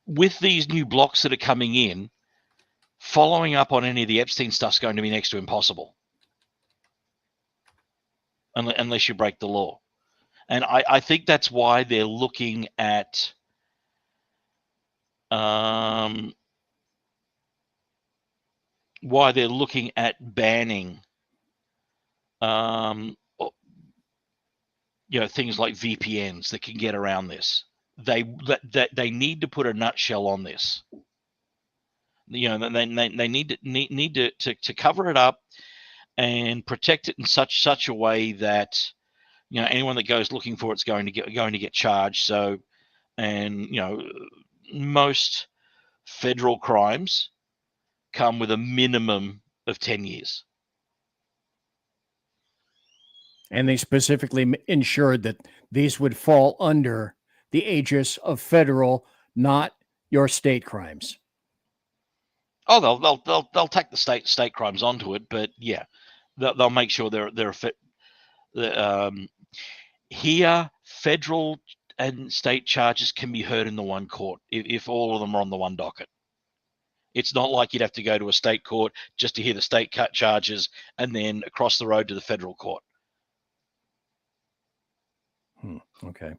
with these new blocks that are coming in, following up on any of the Epstein stuff's going to be next to impossible, unless you break the law. And I think that's why they're looking at banning you know, things like VPNs that can get around this. They need to put a nutshell on this. You know, they need to cover it up and protect it in such a way that, you know, anyone that goes looking for it's going to get charged. So, and you know, most federal crimes come with a minimum of 10 years. And they specifically ensured that these would fall under the aegis of federal, not your state crimes. Oh, they'll take the state crimes onto it, but yeah, they'll make sure they're fit. Here, federal and state charges can be heard in the one court if all of them are on the one docket. It's not like you'd have to go to a state court just to hear the state cut charges and then across the road to the federal court. Okay.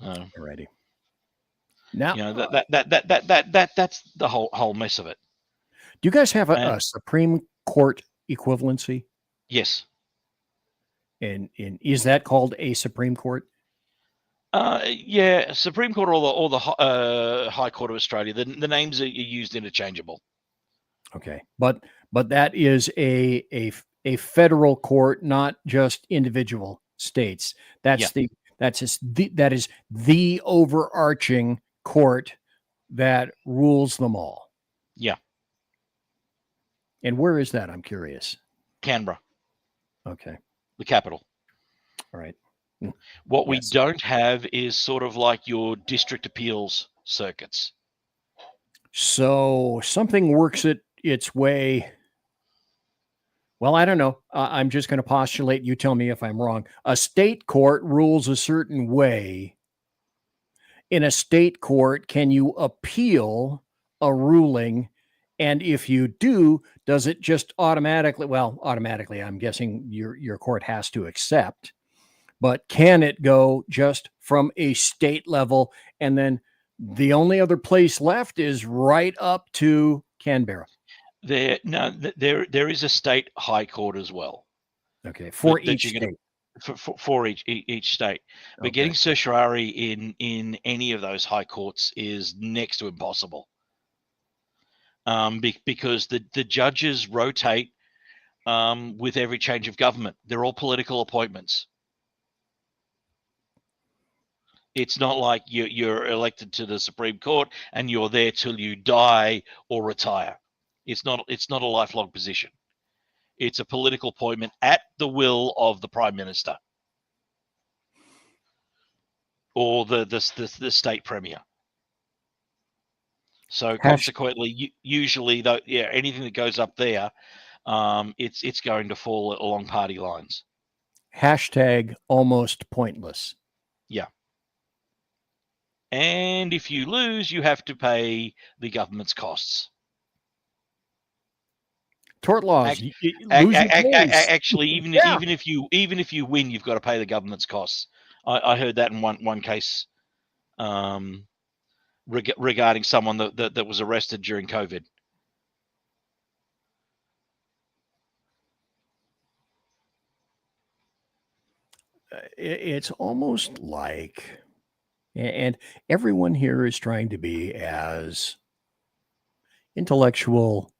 Alrighty. Now, you know, that's the whole mess of it. Do you guys have a Supreme Court equivalency? Yes. And is that called a Supreme Court? Yeah, Supreme Court or the High Court of Australia. The names are used interchangeable. Okay, but that is a federal court, not just individual states. That is the overarching court that rules them all. Yeah. And where is that? I'm curious. Canberra. Okay. The capital. All right. What we don't have is sort of like your district appeals circuits. So something works its way. Well, I don't know. I'm just going to postulate. You tell me if I'm wrong. A state court rules a certain way. In a state court, can you appeal a ruling? And if you do, does it just automatically, I'm guessing your court has to accept, but can it go just from a state level and then The only other place left is right up to Canberra. There is a state high court as well. Okay, for that each you're gonna- state. for each state. But Okay. getting certiorari in any of those high courts is next to impossible. Because the judges rotate with every change of government. They're all political appointments. It's not like you're elected to the Supreme Court and you're there till you die or retire. It's not a lifelong position. It's a political appointment at the will of the Prime Minister or the state premier. So consequently, usually though, anything that goes up there, it's going to fall along party lines. Hashtag almost pointless. Yeah. And if you lose, you have to pay the government's costs. Tort laws. Actually, even if you win, you've got to pay the government's costs. I heard that in one case regarding someone that was arrested during COVID. It's almost like, and everyone here is trying to be as intellectual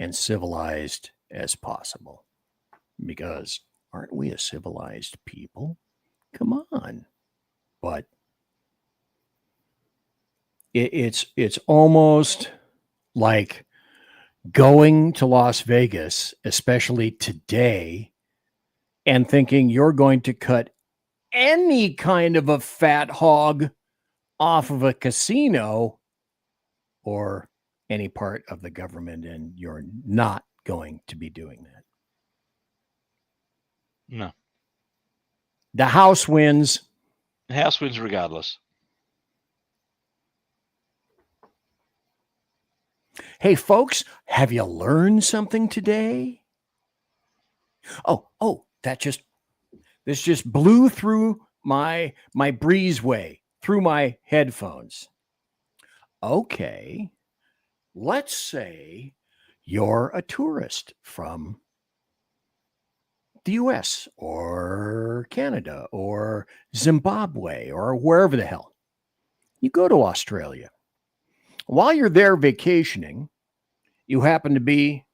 and civilized as possible, because aren't we a civilized people? Come on. But it's almost like going to Las Vegas, especially today, and thinking you're going to cut any kind of a fat hog off of a casino or any part of the government, and you're not going to be doing that. No. The House wins. The House wins regardless. Hey, folks, have you learned something today? Oh, this just blew through my breezeway, through my headphones. Okay, let's say you're a tourist from the US or Canada or Zimbabwe or wherever the hell. You go to Australia. While you're there vacationing, you happen to be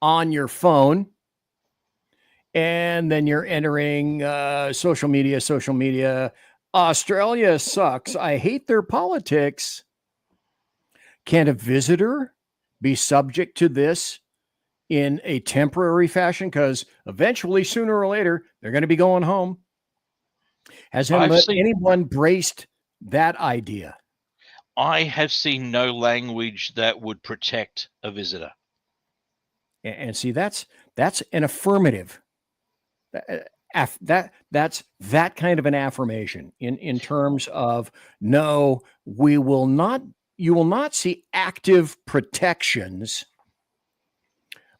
on your phone, and then you're entering social media. Australia sucks. I hate their politics. Can a visitor be subject to this in a temporary fashion? Because eventually, sooner or later, they're going to be going home. Has anyone braced that idea? I have seen no language that would protect a visitor. And see, that's an affirmative. That's that kind of an affirmation in terms of, no, you will not see active protections.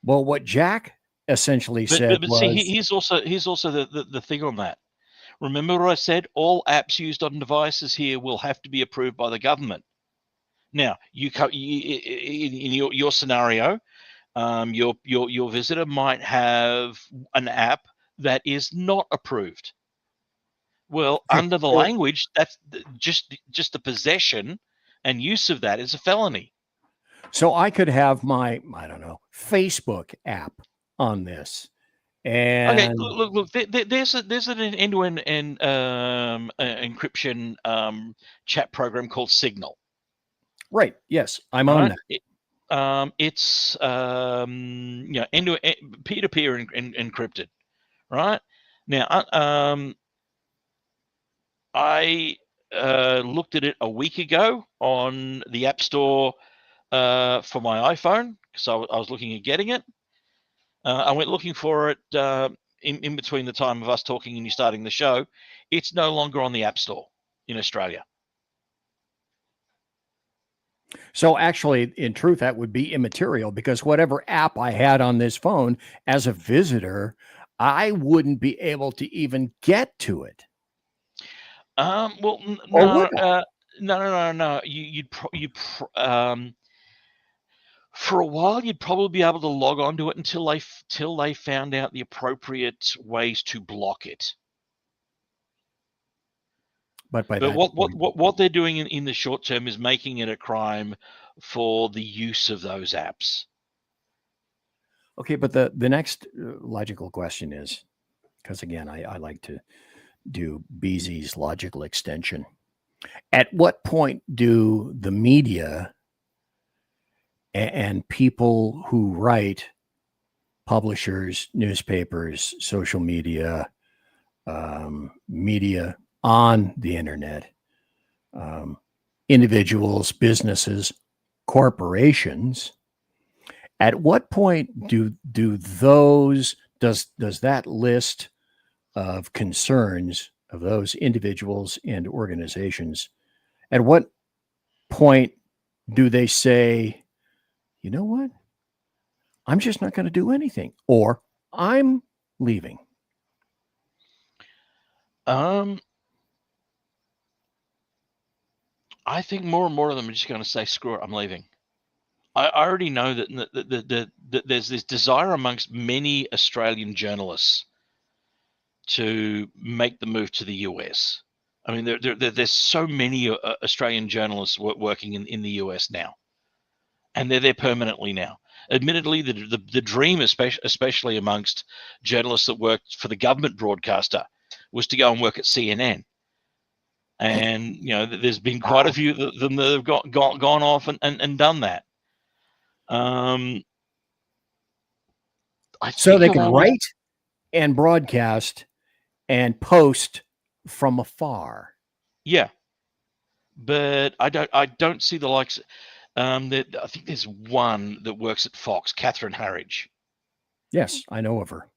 Well, what Jack essentially said but was, see, here's also the thing on that. Remember what I said? All apps used on devices here will have to be approved by the government. Now, in your scenario, your visitor might have an app that is not approved. Well, under the language, that's just the possession and use of that is a felony. So I could have my, Facebook app on this. And okay, look. There's an end-to-end encryption chat program called Signal. Right. Yes, I'm on that. It's end-to-end, peer-to-peer encrypted. Right now, I looked at it a week ago on the App Store for my iPhone because I was looking at getting it. I went looking for it in between the time of us talking and you starting the show. It's no longer on the App Store in Australia. So actually, in truth, that would be immaterial, because whatever app I had on this phone as a visitor, I wouldn't be able to even get to it. Well, Or no. would I? No. For a while, you'd probably be able to log onto it until they found out the appropriate ways to block it. But by But that point, what they're doing in the short term is making it a crime for the use of those apps. okay, but the next logical question is, because again, I like to do BZ's logical extension. At what point do the media and people who write, publishers, newspapers, social media, media on the internet, individuals, businesses, corporations, at what point does that list of concerns of those individuals and organizations, at what point do they say, you know what, I'm just not going to do anything, or I'm leaving? I think more and more of them are just going to say, screw it, I'm leaving. I already know that there's this desire amongst many Australian journalists to make the move to the US. I mean, there's so many Australian journalists working in the US now, and they're there permanently now. Admittedly, the dream, especially amongst journalists that worked for the government broadcaster, was to go and work at CNN. And there's been quite a few of them that have gone off and done that. So they can write and broadcast and post from afar. Yeah, but I don't see the likes. I think there's one that works at Fox, Catherine Harridge. Yes, I know of her.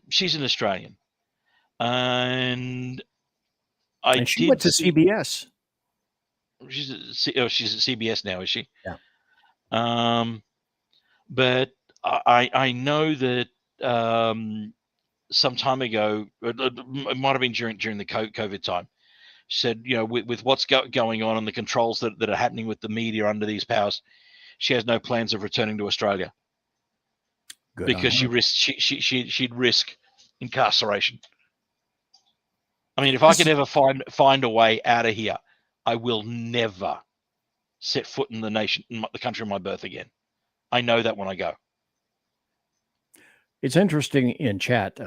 She's an Australian, and she went to CBS. She's at CBS now, is she? Yeah. But I know that some time ago, it might have been during the COVID time, she said, with what's going on and the controls that are happening with the media under these powers, she has no plans of returning to Australia. Good, because she'd risk incarceration. I mean, if I could ever find a way out of here, I will never set foot in the country of my birth again. I know that when I go. It's interesting in chat.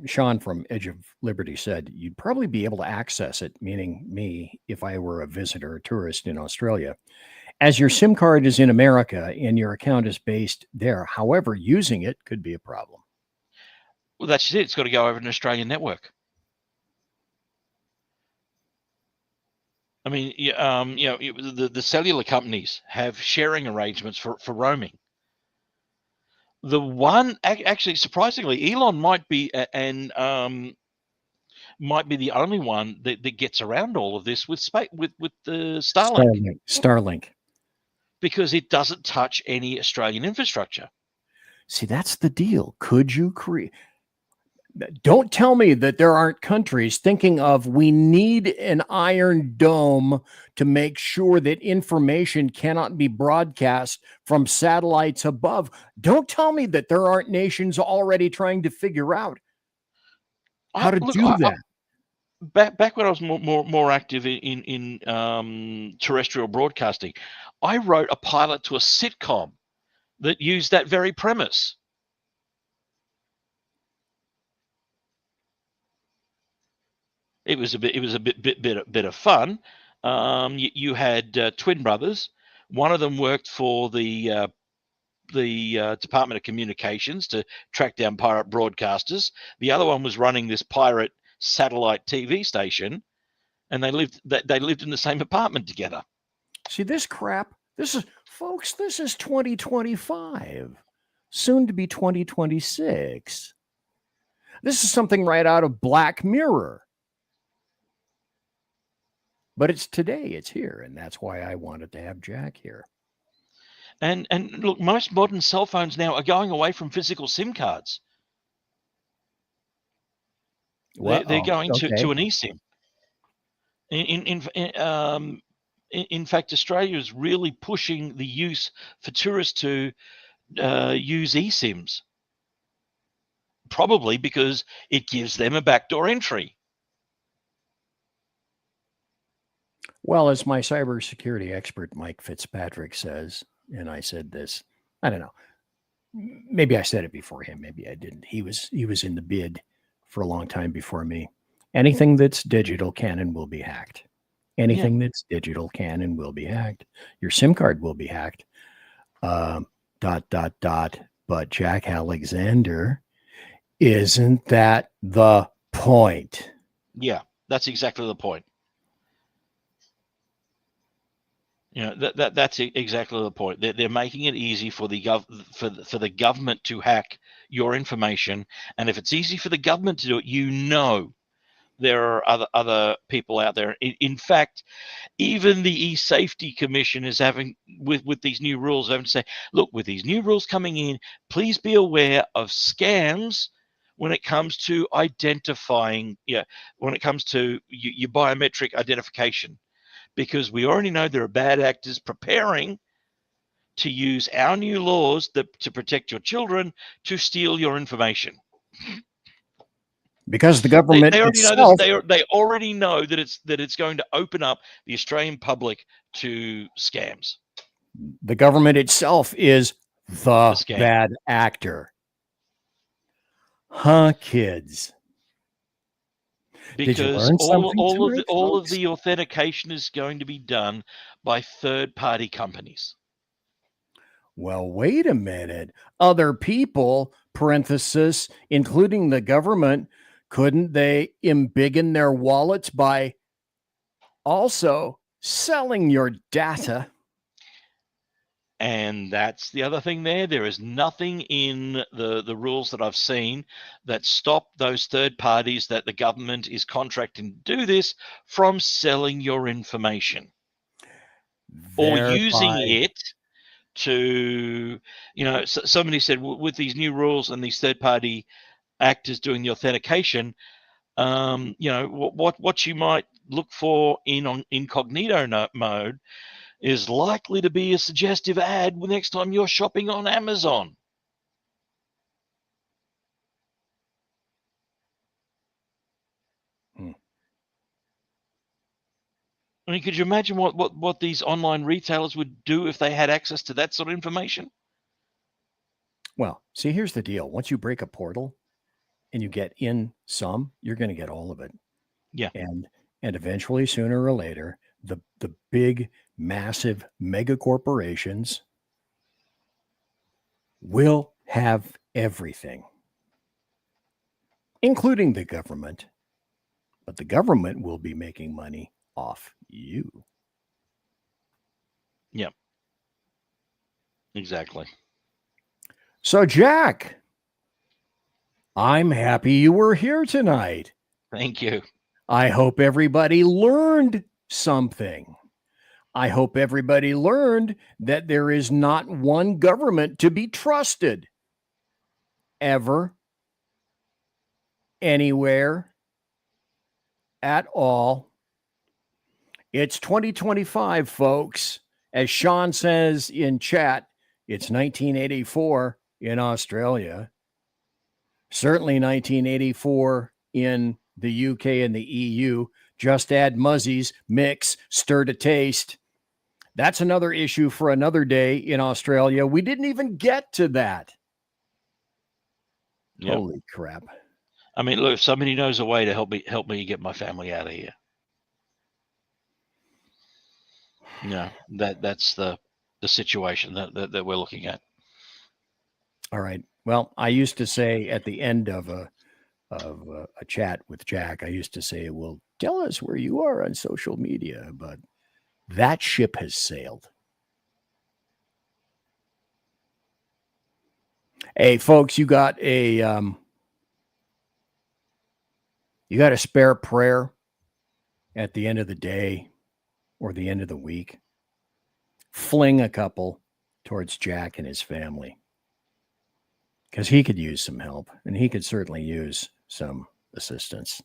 Sean from Edge of Liberty said you'd probably be able to access it, meaning me, if I were a visitor or tourist in Australia, as your SIM card is in America and your account is based there. However, using it could be a problem. Well, that's it. It's got to go over an Australian network. I mean, the cellular companies have sharing arrangements for roaming. The one, actually, surprisingly, Elon might be the only one that gets around all of this with the Starlink. Starlink, because it doesn't touch any Australian infrastructure. See, that's the deal. Could you create? Don't tell me that there aren't countries thinking of, we need an iron dome to make sure that information cannot be broadcast from satellites above. Don't tell me that there aren't nations already trying to figure out how to do that. Back when I was more active in terrestrial broadcasting, I wrote a pilot to a sitcom that used that very premise. It was a bit of fun. You had twin brothers. One of them worked for the Department of Communications to track down pirate broadcasters. The other one was running this pirate satellite TV station, and they lived in the same apartment together. See, this crap. This is 2025, soon to be 2026. This is something right out of Black Mirror. But it's today, it's here, and that's why I wanted to have Jack here. And look, most modern cell phones now are going away from physical SIM cards. They're going to an eSIM. In fact, Australia is really pushing the use for tourists to use eSIMs, probably because it gives them a backdoor entry. Well, as my cybersecurity expert, Mike Fitzpatrick, says, and I said this, I don't know, maybe I said it before him, maybe I didn't. He was in the bid for a long time before me. Anything that's digital can and will be hacked. Anything that's digital can and will be hacked. Your SIM card will be hacked. ... But Jack Alexander, isn't that the point? Yeah, that's exactly the point. That's exactly the point. They're making it easy for the government to hack your information, and if it's easy for the government to do it, there are other people out there. In fact, even the E-Safety Commission is having, with these new rules, having to say, look, with these new rules coming in, please be aware of scams when it comes to identifying, when it comes to your biometric identification, because we already know there are bad actors preparing to use our new laws to protect your children to steal your information. Because the government they already itself, know this. They already know that it's going to open up the Australian public to scams. the government itself is the scam. bad actor. Huh, kids? Did you Because learn something all tonight, of folks? the authentication is going to be done by third-party companies. Well, wait a minute. Other people, parenthesis, including the government, couldn't they embiggen their wallets by also selling your data? And that's the other thing there. There is nothing in the rules that I've seen that stop those third parties that the government is contracting to do this from selling your information or using it to, somebody said with these new rules and these third party actors doing the authentication, what you might look for in incognito mode is likely to be a suggestive ad next time you're shopping on Amazon. I mean, could you imagine what these online retailers would do if they had access to that sort of information? Well, see, here's the deal. Once you break a portal and you get in some, you're going to get all of it. Yeah. And eventually, sooner or later, the big, massive mega corporations will have everything, including the government. But the government will be making money off you. Yep. Exactly. So, Jack, I'm happy you were here tonight. Thank you. I hope everybody learned something. I hope everybody learned that there is not one government to be trusted ever, anywhere, at all. It's 2025, folks. As Sean says in chat, it's 1984 in Australia. Certainly 1984 in the UK and the EU. Just add Muzzies, mix, stir to taste. That's another issue for another day in Australia. We didn't even get to that. Yep. Holy crap. I mean, look, if somebody knows a way to help me get my family out of here. Yeah, that's the situation that we're looking at. All right. Well, I used to say at the end of a chat with Jack, I used to say, well, tell us where you are on social media, but that ship has sailed. Hey, folks, you got a spare prayer at the end of the day or the end of the week? Fling a couple towards Jack and his family, because he could use some help and he could certainly use some assistance.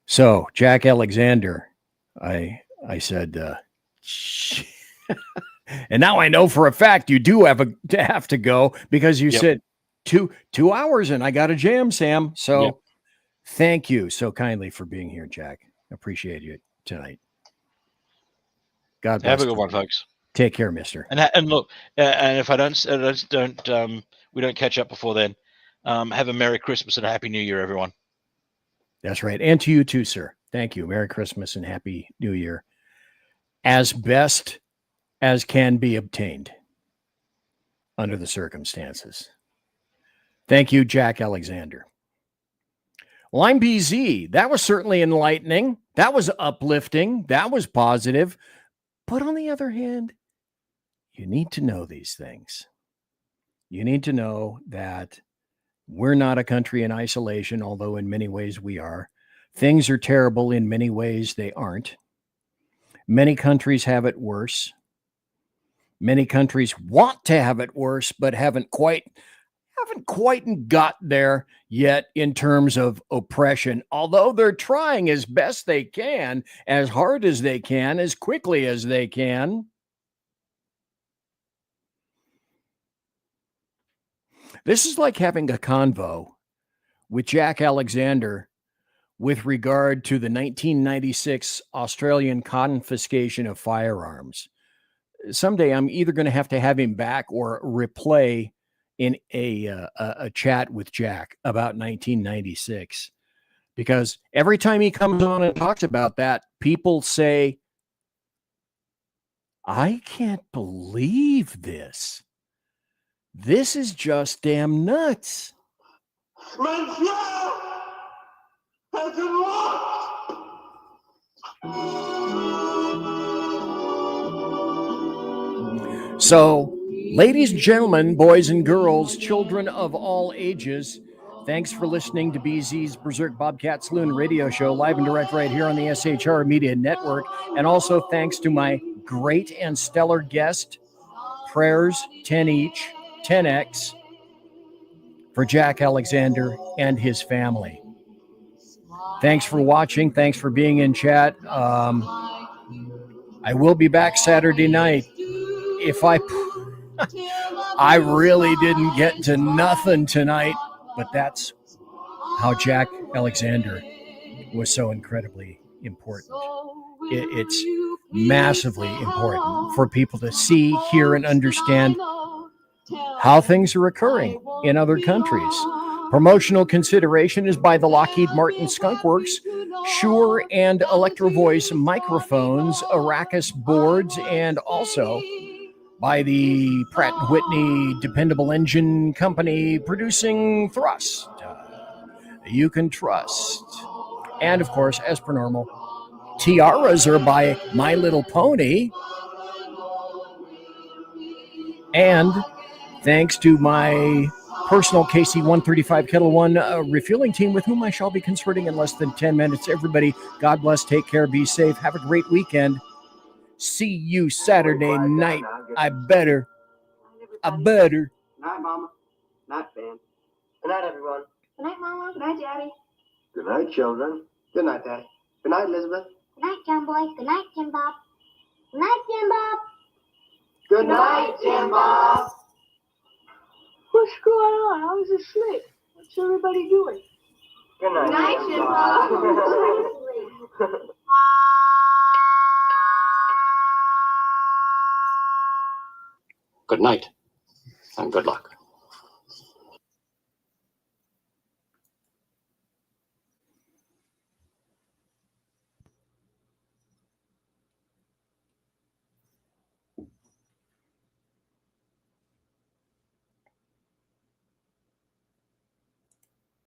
So, Jack Alexander, I said, and now I know for a fact you do have to go because you said 2 hours and I got a jam, Sam. So thank you so kindly for being here, Jack. Appreciate you tonight. God bless. Have a good one, folks. Take care, mister. And look, and if I don't, we don't catch up before then. Have a Merry Christmas and a Happy New Year, everyone. That's right. And to you too, sir. Thank you. Merry Christmas and Happy New Year. As best as can be obtained under the circumstances. Thank you, Jack Alexander. Well, I'm BZ. That was certainly enlightening. That was uplifting. That was positive. But on the other hand, you need to know these things. You need to know that we're not a country in isolation, although in many ways we are. Things are terrible. In many ways they aren't. Many countries have it worse. Many countries want to have it worse, but haven't quite got there yet in terms of oppression, although they're trying as best they can, as hard as they can, as quickly as they can. This is like having a convo with Jack Alexander with regard to the 1996 Australian confiscation of firearms. Someday I'm either going to have him back or replay in a chat with Jack about 1996, because every time he comes on and talks about that, people say, I can't believe this. This is just damn nuts. So, ladies and gentlemen, boys and girls, children of all ages, thanks for listening to BZ's Berserk Bobcat Saloon radio show, live and direct right here on the SHR Media Network. And also thanks to my great and stellar guest, prayers 10 each, 10x, for Jack Alexander and his family. Thanks for watching. Thanks for being in chat. I will be back Saturday night. If I really didn't get to nothing tonight, but that's how Jack Alexander was so incredibly important. It's massively important for people to see, hear, and understand how things are occurring in other countries. Promotional consideration is by the Lockheed Martin Skunk Works, Shure and Electro Voice microphones, Arrakis boards, and also by the Pratt & Whitney Dependable Engine Company producing thrust. You can trust. And of course, as per normal, tiaras are by My Little Pony. And thanks to my personal KC-135 Kettle One refueling team with whom I shall be consorting in less than 10 minutes. Everybody, God bless, take care, be safe, have a great weekend. See you Saturday night. I better. Night, Mama. Night, Ben. Good night, everyone. Good night, Mama. Good night, Daddy. Good night, children. Good night, Daddy. Good night, Elizabeth. Good night, John Boy. Good night, Jim Bob. Good night, Jim Bob. Good night, Jim Bob. What's going on? I was asleep. What's everybody doing? Good night, Good night, Jim Bob. Good night, and good luck.